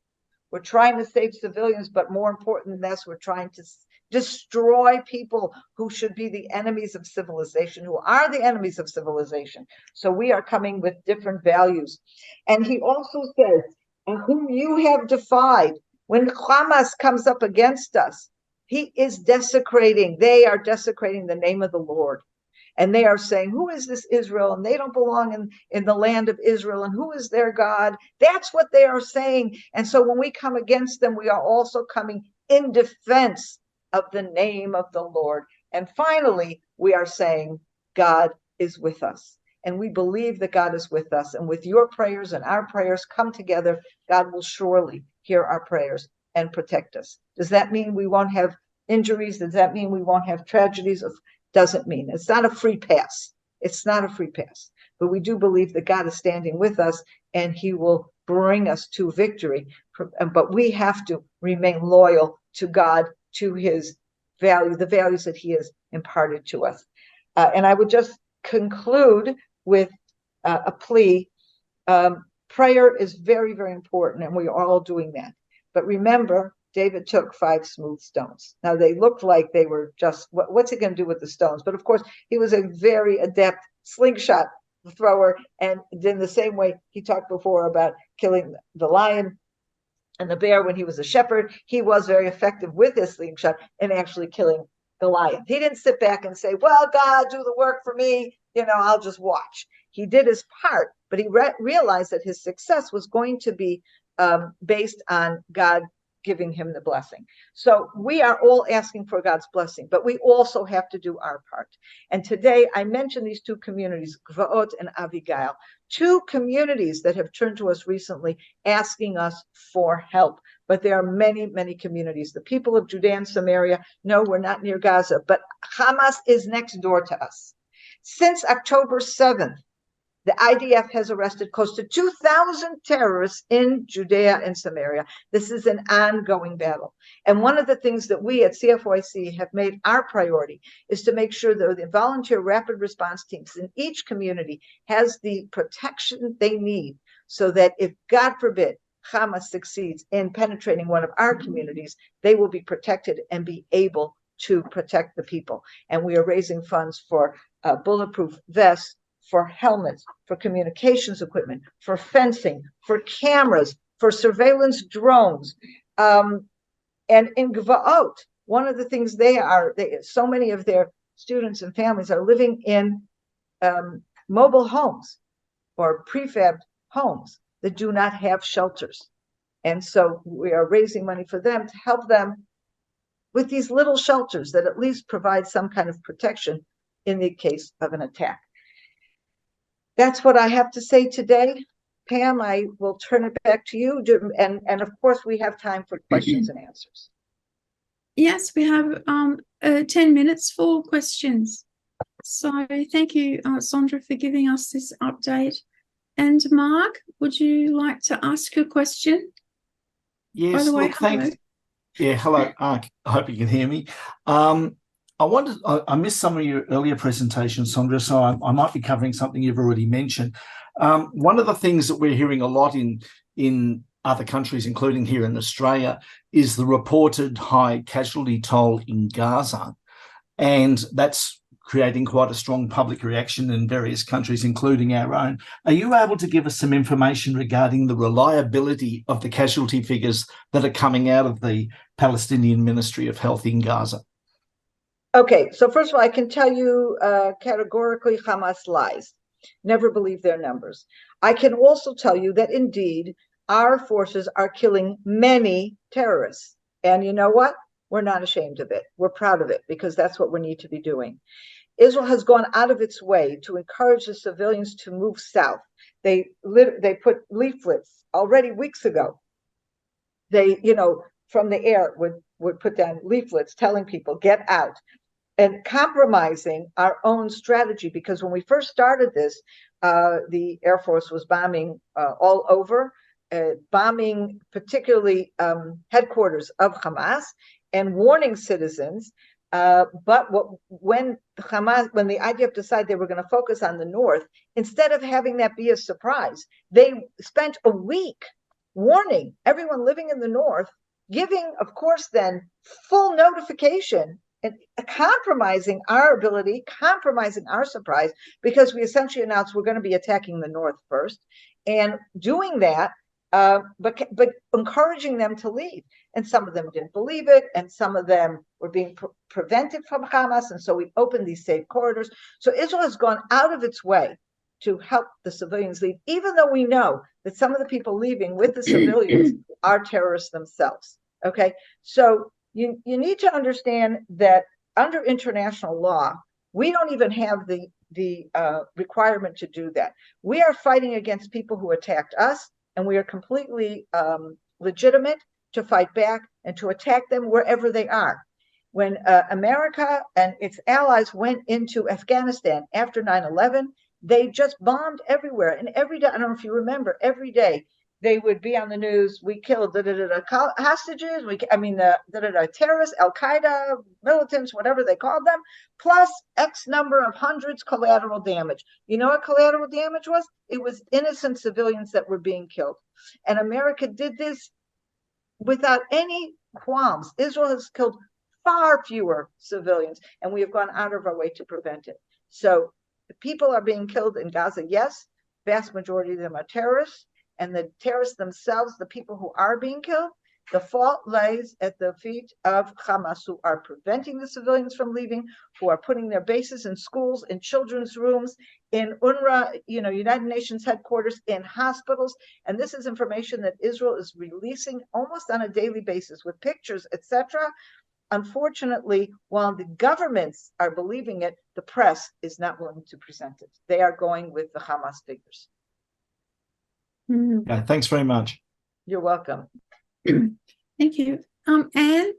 We're trying to save civilians, but more important than this, we're trying to destroy people who should be the enemies of civilization, who are the enemies of civilization. So we are coming with different values. And he also says, and whom you have defied. When Hamas comes up against us, he is desecrating, they are desecrating the name of the Lord. And they are saying, who is this Israel? And they don't belong in the land of Israel. And who is their God? That's what they are saying. And so when we come against them, we are also coming in defense of the name of the Lord. And finally, we are saying, God is with us. And we believe that God is with us. And with your prayers and our prayers come together, God will surely hear our prayers and protect us. Does that mean we won't have injuries? Does that mean we won't have tragedies? Doesn't mean. It's not a free pass. It's not a free pass. But we do believe that God is standing with us and he will bring us to victory. But we have to remain loyal to God, to his value, the values that he has imparted to us. And I would just conclude with a plea. Prayer is very, very important, and we are all doing that. But remember, David took 5 smooth stones. Now, they looked like they were just, what's he going to do with the stones? But of course, he was a very adept slingshot thrower. And in the same way he talked before about killing the lion and the bear when he was a shepherd, he was very effective with his slingshot in actually killing the lion. He didn't sit back and say, well, God, do the work for me. I'll just watch. He did his part, but he realized that his success was going to be based on God giving him the blessing. So we are all asking for God's blessing, but we also have to do our part. And today I mentioned these 2 communities, Gvaot and Avigail, 2 communities that have turned to us recently asking us for help. But there are many, many communities. The people of Judea and Samaria, no, we're not near Gaza, but Hamas is next door to us. Since October 7th, the IDF has arrested close to 2,000 terrorists in Judea and Samaria. This is an ongoing battle. And one of the things that we at CFOIC have made our priority is to make sure that the volunteer rapid response teams in each community has the protection they need so that if, God forbid, Hamas succeeds in penetrating one of our communities, they will be protected and be able to protect the people. And we are raising funds for bulletproof vests, for helmets, for communications equipment, for fencing, for cameras, for surveillance drones. And in Gvaot, one of the things so many of their students and families are living in mobile homes or prefabbed homes that do not have shelters. And so we are raising money for them to help them with these little shelters that at least provide some kind of protection in the case of an attack. That's what I have to say today. Pam, I will turn it back to you. And of course, we have time for questions and answers. Yes, we have 10 minutes for questions. So thank you, Sondra, for giving us this update. And Mark, would you like to ask a question? Yes, By the way, look, thanks. Yeah, hello. I hope you can hear me. I missed some of your earlier presentations, Sondra, so I might be covering something you've already mentioned. One of the things that we're hearing a lot in other countries, including here in Australia, is the reported high casualty toll in Gaza. And that's creating quite a strong public reaction in various countries, including our own. Are you able to give us some information regarding the reliability of the casualty figures that are coming out of the Palestinian Ministry of Health in Gaza? Okay, so first of all, I can tell you categorically Hamas lies. Never believe their numbers. I can also tell you that indeed our forces are killing many terrorists. And you know what? We're not ashamed of it. We're proud of it because that's what we need to be doing. Israel has gone out of its way to encourage the civilians to move south. They put leaflets already weeks ago. They, from the air would put down leaflets telling people, get out, and compromising our own strategy. Because when we first started this, the Air Force was bombing all over, bombing particularly headquarters of Hamas and warning citizens. But when the IDF decided they were going to focus on the north, instead of having that be a surprise, they spent a week warning everyone living in the north, giving, of course, then full notification and compromising our ability, compromising our surprise, because we essentially announced we're going to be attacking the north first, and doing that, but encouraging them to leave. And some of them didn't believe it, and some of them were being prevented from Hamas, and so we opened these safe corridors. So Israel has gone out of its way to help the civilians leave, even though we know that some of the people leaving with the civilians are terrorists themselves. Okay, so you need to understand that under international law, we don't even have the requirement to do that. We are fighting against people who attacked us, and we are completely legitimate to fight back and to attack them wherever they are. When America and its allies went into Afghanistan after 9/11, they just bombed everywhere. And every day, I don't know if you remember, every day they would be on the news, we killed hostages, terrorists, Al-Qaeda, militants, whatever they called them, plus X number of hundreds collateral damage. You know what collateral damage was? It was innocent civilians that were being killed. And America did this without any qualms. Israel has killed far fewer civilians, and we have gone out of our way to prevent it. So the people are being killed in Gaza, yes, vast majority of them are terrorists, and the terrorists themselves, the people who are being killed, the fault lies at the feet of Hamas, who are preventing the civilians from leaving, who are putting their bases in schools, in children's rooms, in UNRWA, United Nations headquarters, in hospitals. And this is information that Israel is releasing almost on a daily basis with pictures, etc. Unfortunately, while the governments are believing it, the press is not willing to present it. They are going with the Hamas figures. Yeah, thanks very much. You're welcome. Thank you. Anne?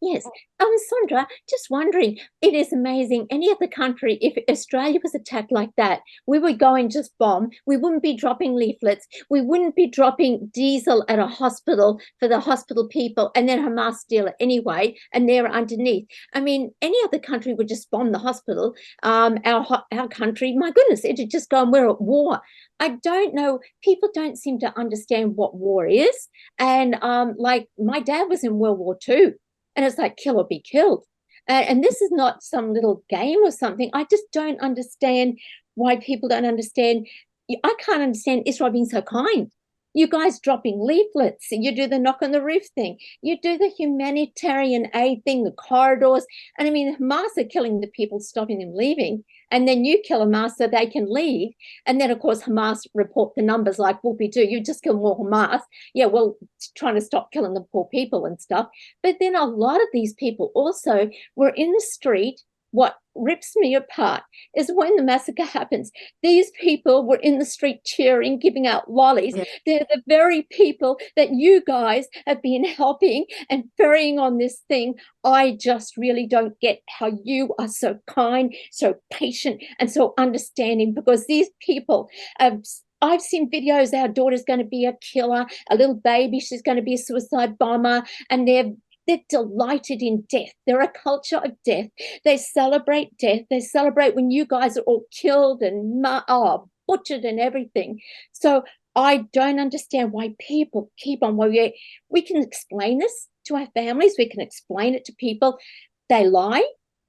Yes. Sondra, just wondering, it is amazing. Any other country, if Australia was attacked like that, we would go and just bomb. We wouldn't be dropping leaflets. We wouldn't be dropping diesel at a hospital for the hospital people, and then Hamas steal it anyway, and they're underneath. I mean, any other country would just bomb the hospital. Our country, my goodness, it'd just go and we're at war. I don't know. People don't seem to understand what war is. And like my dad was in World War II. And it's like kill or be killed. And this is not some little game or something. I just don't understand why people don't understand. I can't understand Israel being so kind. You guys dropping leaflets. You do the knock on the roof thing. You do the humanitarian aid thing, the corridors. And I mean, Hamas are killing the people, stopping them leaving. And then you kill Hamas so they can leave. And then, of course, Hamas report the numbers like whoopee-doo. You just kill more Hamas. Yeah, well, trying to stop killing the poor people and stuff. But then a lot of these people also were in the street what rips me apart is when the massacre happens, these people were in the street cheering, giving out lollies. Yeah. They're the very people that you guys have been helping and ferrying on this thing. I just really don't get how you are so kind, so patient, and so understanding, because these people I've seen videos, our daughter's going to be a killer, a little baby, she's going to be a suicide bomber, and they're delighted in death. They're a culture of death. They celebrate death. They celebrate when you guys are all killed and butchered and everything. So I don't understand why people keep on. We can explain this to our families. We can explain it to people. They lie.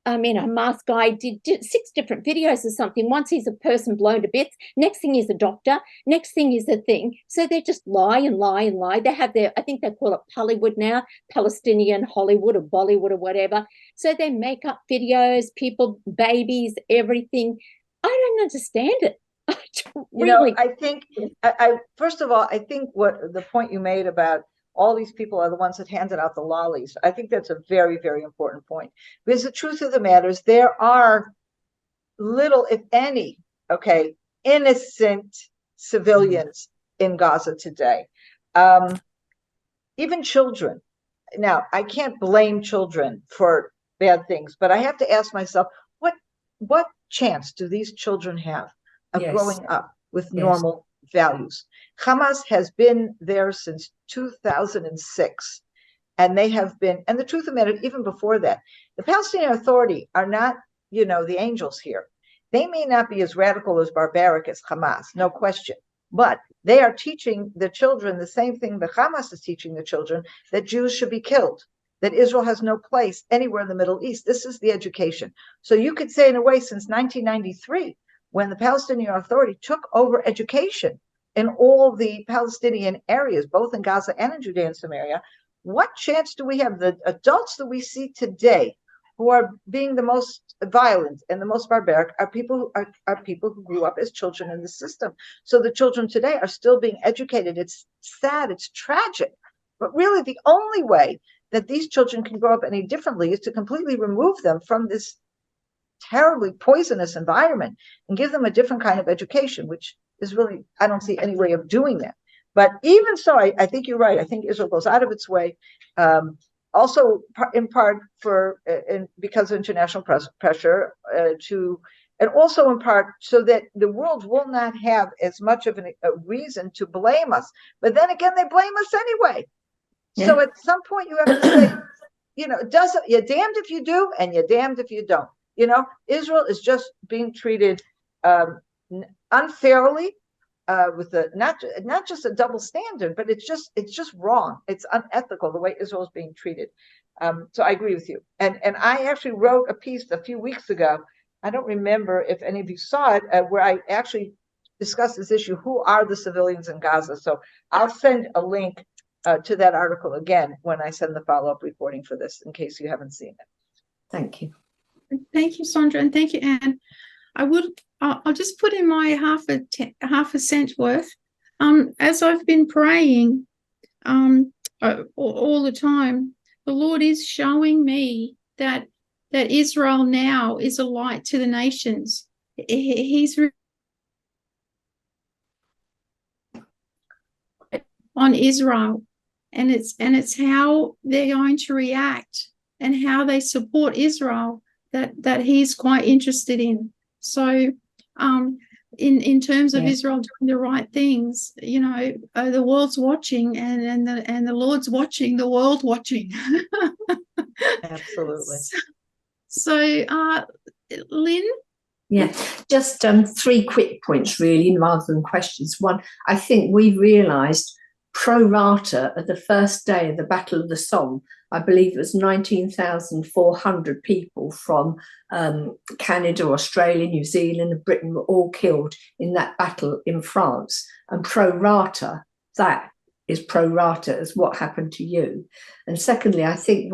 I mean, a masked guy did 6 different videos or something. Once he's a person blown to bits. Next thing is a doctor. Next thing is a thing. So they just lie and lie and lie. They have I think they call it Hollywood now, Palestinian Hollywood or Bollywood or whatever. So they make up videos, people, babies, everything. I don't understand it. I think, first of all, I think what the point you made about all these people are the ones that handed out the lollies. I think that's a very, very important point. Because the truth of the matter is there are little, if any, innocent civilians in Gaza today. Even children. Now, I can't blame children for bad things, but I have to ask myself, what chance do these children have of growing up with normal values? Hamas has been there since 2006, and they have been, and the truth of the matter, even before that, the Palestinian Authority are not, the angels here. They may not be as radical, as barbaric as Hamas, no question, but they are teaching the children the same thing that Hamas is teaching the children, that Jews should be killed, that Israel has no place anywhere in the Middle East. This is the education. So you could say, in a way, since 1993, when the Palestinian Authority took over education in all the Palestinian areas, both in Gaza and in Judea and Samaria, what chance do we have? The adults that we see today who are being the most violent and the most barbaric are people who grew up as children in the system. So the children today are still being educated. It's sad, it's tragic. But really the only way that these children can grow up any differently is to completely remove them from this terribly poisonous environment and give them a different kind of education, which is really, I don't see any way of doing that. But even so, I think you're right. I think Israel goes out of its way, also in part because of international pressure and also in part so that the world will not have as much of a reason to blame us. But then again, they blame us anyway. Yeah. So at some point you have to say, you're damned if you do and you're damned if you don't. Israel is just being treated unfairly, with not just a double standard, but it's just wrong. It's unethical the way Israel is being treated. So I agree with you. And I actually wrote a piece a few weeks ago. I don't remember if any of you saw it, where I actually discussed this issue. Who are the civilians in Gaza? So I'll send a link to that article again when I send the follow-up reporting for this, in case you haven't seen it. Thank you. Thank you, Sondra, and thank you, Anne. I'll just put in my half a cent worth. As I've been praying all the time, the Lord is showing me that Israel now is a light to the nations. He's on Israel, and it's how they're going to react and how they support Israel that he's quite interested in. So in terms of Israel doing the right things, the world's watching, and the Lord's watching, the world watching. Absolutely. So Lynn? Yeah, just 3 quick points really, rather than questions. One, I think we've realised pro rata at the first day of the Battle of the Somme, I believe it was 19,400 people from Canada, Australia, New Zealand and Britain were all killed in that battle in France. And pro rata, that is pro rata as what happened to you. And secondly, I think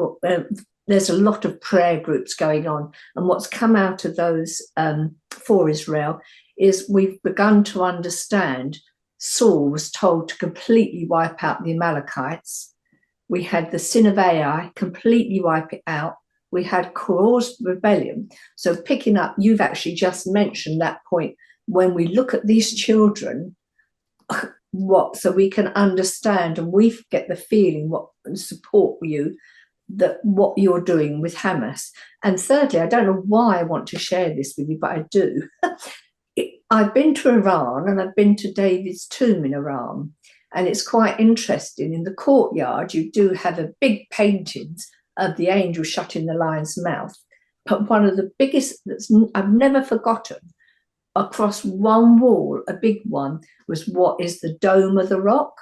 there's a lot of prayer groups going on, and what's come out of those for Israel is we've begun to understand Saul was told to completely wipe out the Amalekites. We had the sin of Ai completely wipe it out. we had caused rebellion. So picking up, you've actually just mentioned that point. When we look at these children, so we can understand and we get the feeling and support you that what you're doing with Hamas. And thirdly, I don't know why I want to share this with you, but I do. I've been to Iran and I've been to David's tomb in Iran. And it's quite interesting. In the courtyard, you do have a big paintings of the angel shutting the lion's mouth. But one of the biggest I've never forgotten, across one wall, a big one, was what is the Dome of the Rock,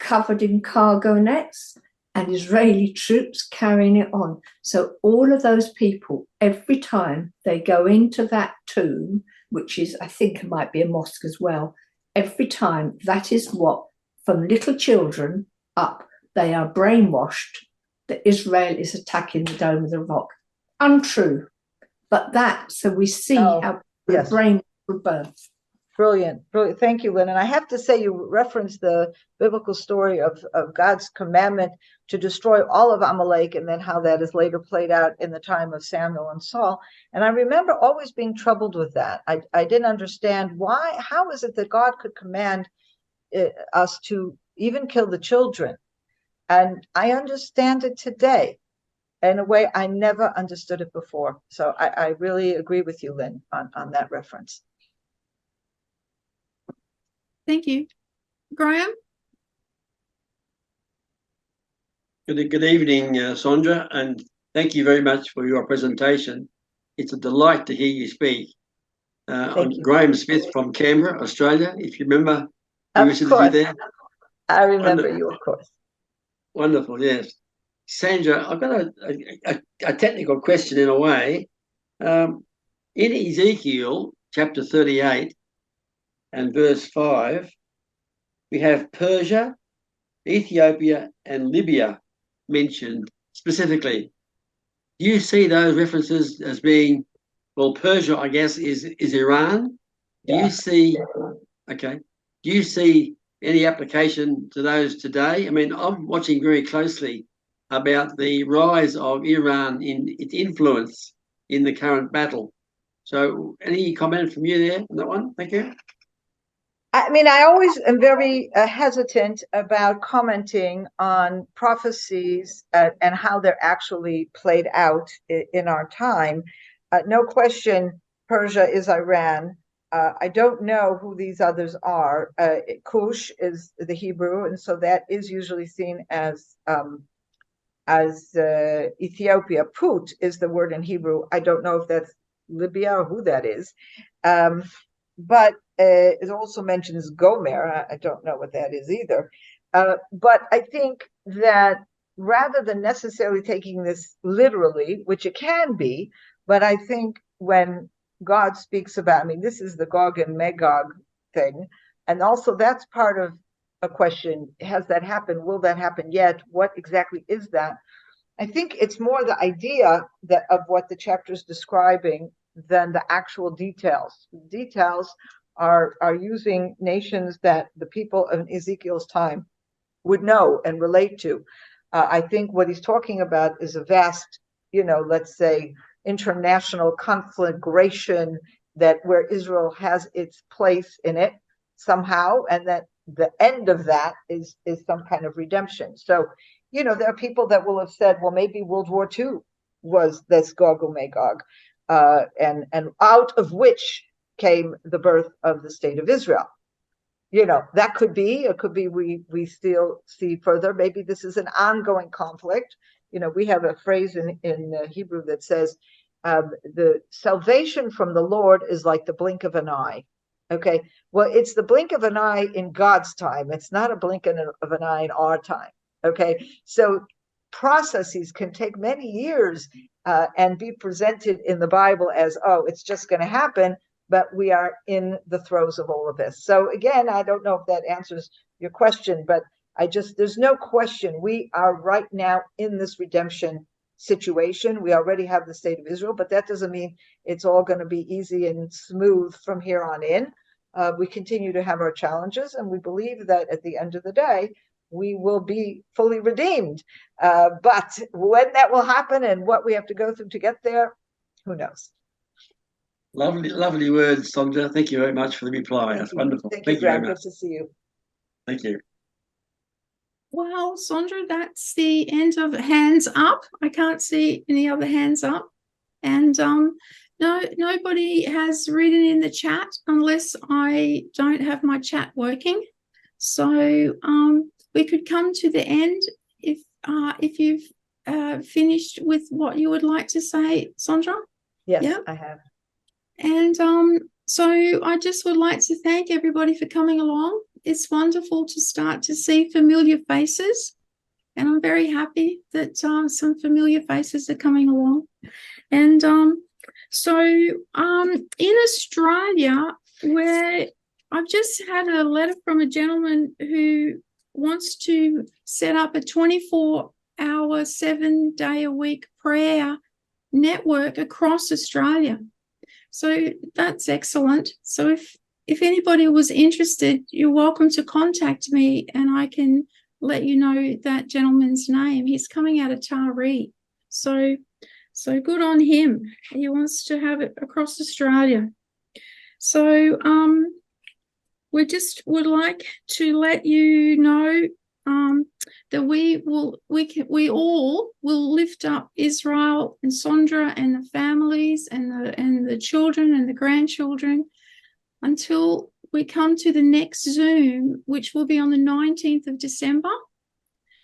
covered in cargo nets, and Israeli troops carrying it on. So all of those people, every time they go into that tomb, which is, I think it might be a mosque as well, every time that is what, from little children up, they are brainwashed that Israel is attacking the Dome of the Rock. Untrue. But so we see how the brain from birth. Brilliant. Brilliant. Thank you, Lynn. And I have to say, you referenced the biblical story of God's commandment to destroy all of Amalek, and then how that is later played out in the time of Samuel and Saul. And I remember always being troubled with that. I didn't understand how is it that God could command us to even kill the children? And I understand it today in a way I never understood it before. So I really agree with you, Lynn, on that reference. Thank you. Graham? Good evening, Sondra, and thank you very much for your presentation. It's a delight to hear you speak. I'm Graham Smith from Canberra, Australia, if you remember. Of course. There. I remember you, of course. Wonderful, yes. Sandra, I've got a technical question in a way. In Ezekiel chapter 38 and verse 5, we have Persia, Ethiopia, and Libya mentioned specifically. Do you see those references as being, well, Persia, I guess, is Iran? Do you see, do you see any application to those today? I mean, I'm watching very closely about the rise of Iran in its influence in the current battle. So any comment from you there on that one? Thank you. I mean, I always am very hesitant about commenting on prophecies and how they're actually played out in our time. No question, Persia is Iran. I don't know who these others are. Cush is the Hebrew, and so that is usually seen as Ethiopia. Put is the word in Hebrew. I don't know if that's Libya or who that is. But it also mentions Gomer. I don't know what that is either. But I think that rather than necessarily taking this literally, which it can be, but I think when God speaks about, I mean, this is the Gog and Magog thing. And also that's part of a question. Has that happened? Will that happen yet? What exactly is that? I think it's more the idea that of what the chapter is describing than the actual details. Details are using nations that the people of Ezekiel's time would know and relate to. I think what he's talking about is a vast, let's say, international conflagration that where Israel has its place in it somehow, and that the end of that is some kind of redemption. So, there are people that will have said, well, maybe World War II was this Gog and Magog. And out of which came the birth of the state of Israel. That could be, it could be we still see further. Maybe this is an ongoing conflict. We have a phrase in Hebrew that says, the salvation from the Lord is like the blink of an eye. Okay, well, it's the blink of an eye in God's time. It's not a blink of an eye in our time. Okay, so processes can take many years and be presented in the Bible as, oh, it's just going to happen, but we are in the throes of all of this. So again, I don't know if that answers your question, but there's no question we are right now in this redemption situation. We already have the state of Israel, but that doesn't mean it's all going to be easy and smooth from here on in. We continue to have our challenges, and we believe that at the end of the day, we will be fully redeemed. But when that will happen and what we have to go through to get there, who knows? Lovely, lovely words, Sondra. Thank you very much for the reply. That's wonderful. Thank you, very Graham. much. Good to see you. Thank you. Well, Sondra, that's the end of hands up. I can't see any other hands up. And no, nobody has written in the chat unless I don't have my chat working. So we could come to the end if you've finished with what you would like to say, Sondra. Yes, Yeah. I have. And so I just would like to thank everybody for coming along. It's wonderful to start to see familiar faces. And I'm very happy that some familiar faces are coming along. And so in Australia, where I've just had a letter from a gentleman who wants to set up a 24-hour, 7-day-a-week prayer network across Australia. So that's excellent. So if anybody was interested, you're welcome to contact me and I can let you know that gentleman's name. He's coming out of Taree. So good on him. He wants to have it across Australia. So we just would like to let you know that we all will lift up Israel and Sondra and the families and the children and the grandchildren until we come to the next Zoom, which will be on the 19th of December.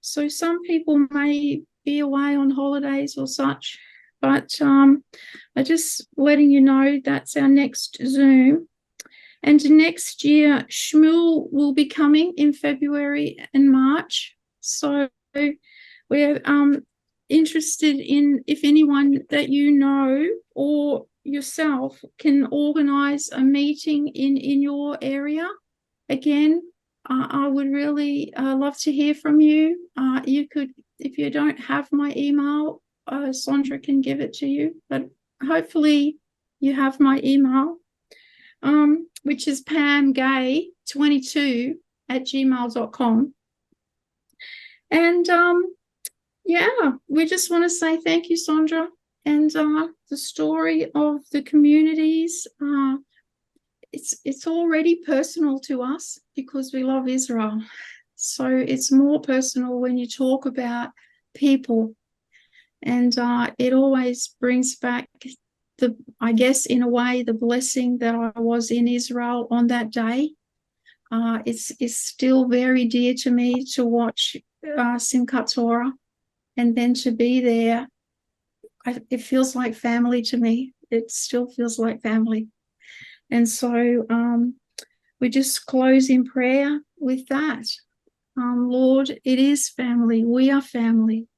So some people may be away on holidays or such, but I'm just letting you know that's our next Zoom. And next year, Shmuel will be coming in February and March. So we're interested in if anyone that you know or yourself can organise a meeting in your area. Again, I would really love to hear from you. You could, if you don't have my email, Sondra can give it to you, but hopefully you have my email, which is pamgay22@gmail.com. And yeah, we just want to say thank you, Sondra. And the story of the communities, it's already personal to us because we love Israel. So it's more personal when you talk about people. And it always brings back I guess in a way, the blessing that I was in Israel on that day. It's still very dear to me to watch Simchat Torah and then to be there. It feels like family to me. It still feels like family. And so we just close in prayer with that. Lord, it is family. We are family.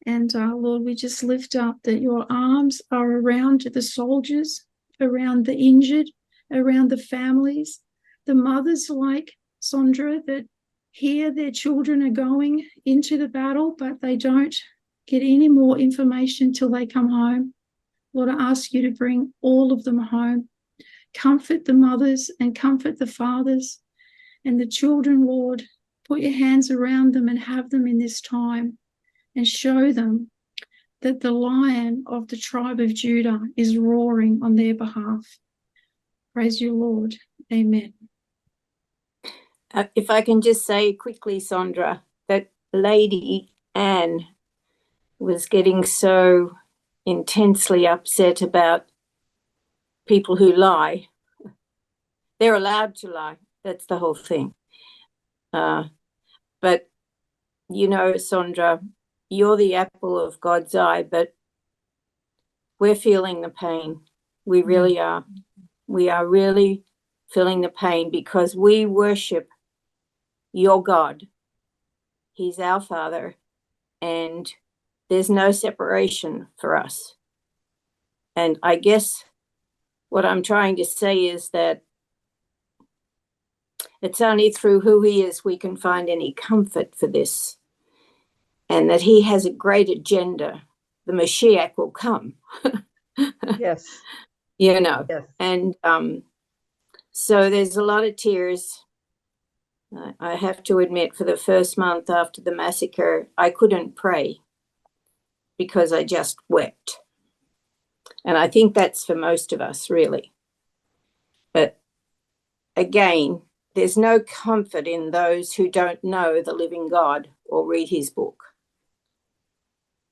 And Lord, we just lift up that your arms are around the soldiers, around the injured, around the families, the mothers like Sondra that hear their children are going into the battle, but they don't get any more information till they come home. Lord, I ask you to bring all of them home. Comfort the mothers and comfort the fathers and the children, Lord. Put your hands around them and have them in this time and show them that the Lion of the tribe of Judah is roaring on their behalf. Praise you, Lord. Amen. If I can just say quickly, Sondra, that Lady Anne was getting so intensely upset about people who lie. They're allowed to lie. That's the whole thing. But, you know, Sondra, you're the apple of God's eye, but we're feeling the pain. We really are. We are really feeling the pain because we worship your God. He's our Father, and there's no separation for us. And I guess what I'm trying to say is that it's only through who he is we can find any comfort for this, and that he has a great agenda. The Mashiach will come. Yes. You know, Yes. and so there's a lot of tears, I have to admit, for the first month after the massacre, I couldn't pray because I just wept. And I think that's for most of us, really. But again, there's no comfort in those who don't know the living God or read his book.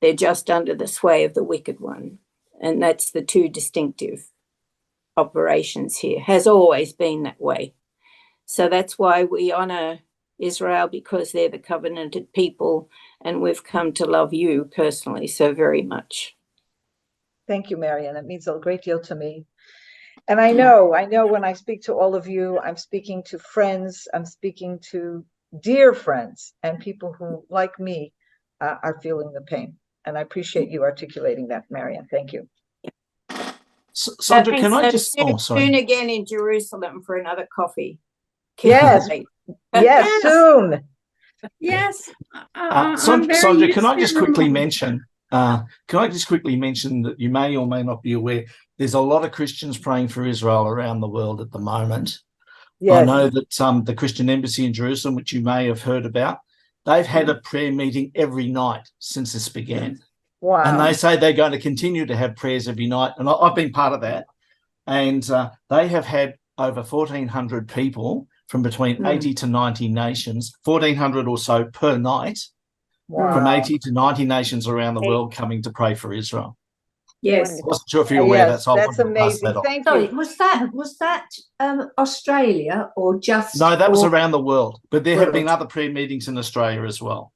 They're just under the sway of the wicked one. And that's the two distinctive operations here. Has always been that way. So that's why we honour Israel, because they're the covenanted people, and we've come to love you personally so very much. Thank you, Marian. It means a great deal to me. And I know when I speak to all of you, I'm speaking to friends, I'm speaking to dear friends and people who, like me, are feeling the pain. And I appreciate you articulating that, Marian. Thank you. Sondra, can I just... Soon again in Jerusalem for another coffee. Yes, yes, soon. Yes. Sondra, can I just quickly mention that you may or may not be aware, there's a lot of Christians praying for Israel around the world at the moment. Yes. I know that the Christian Embassy in Jerusalem, which you may have heard about, they've had a prayer meeting every night since this began. Wow. And they say they're going to continue to have prayers every night. And I've been part of that. And they have had over 1,400 people from between 80 to 90 nations, 1,400 or so per night, from 80 to 90 nations around the world coming to pray for Israel. Yes. I wasn't sure if you're aware. Yes, that's amazing. Thank you. Sorry, was that Australia or just... No, that was around the world. But there have been other prayer meetings in Australia as well.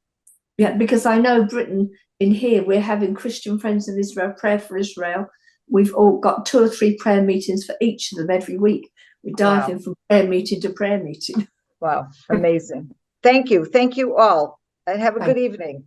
Yeah, because I know Britain, in here, we're having Christian Friends of Israel, prayer for Israel. We've all got 2 or 3 prayer meetings for each of them every week. We're diving from prayer meeting to prayer meeting. Wow, amazing. Thank you. Thank you all. And have a good evening.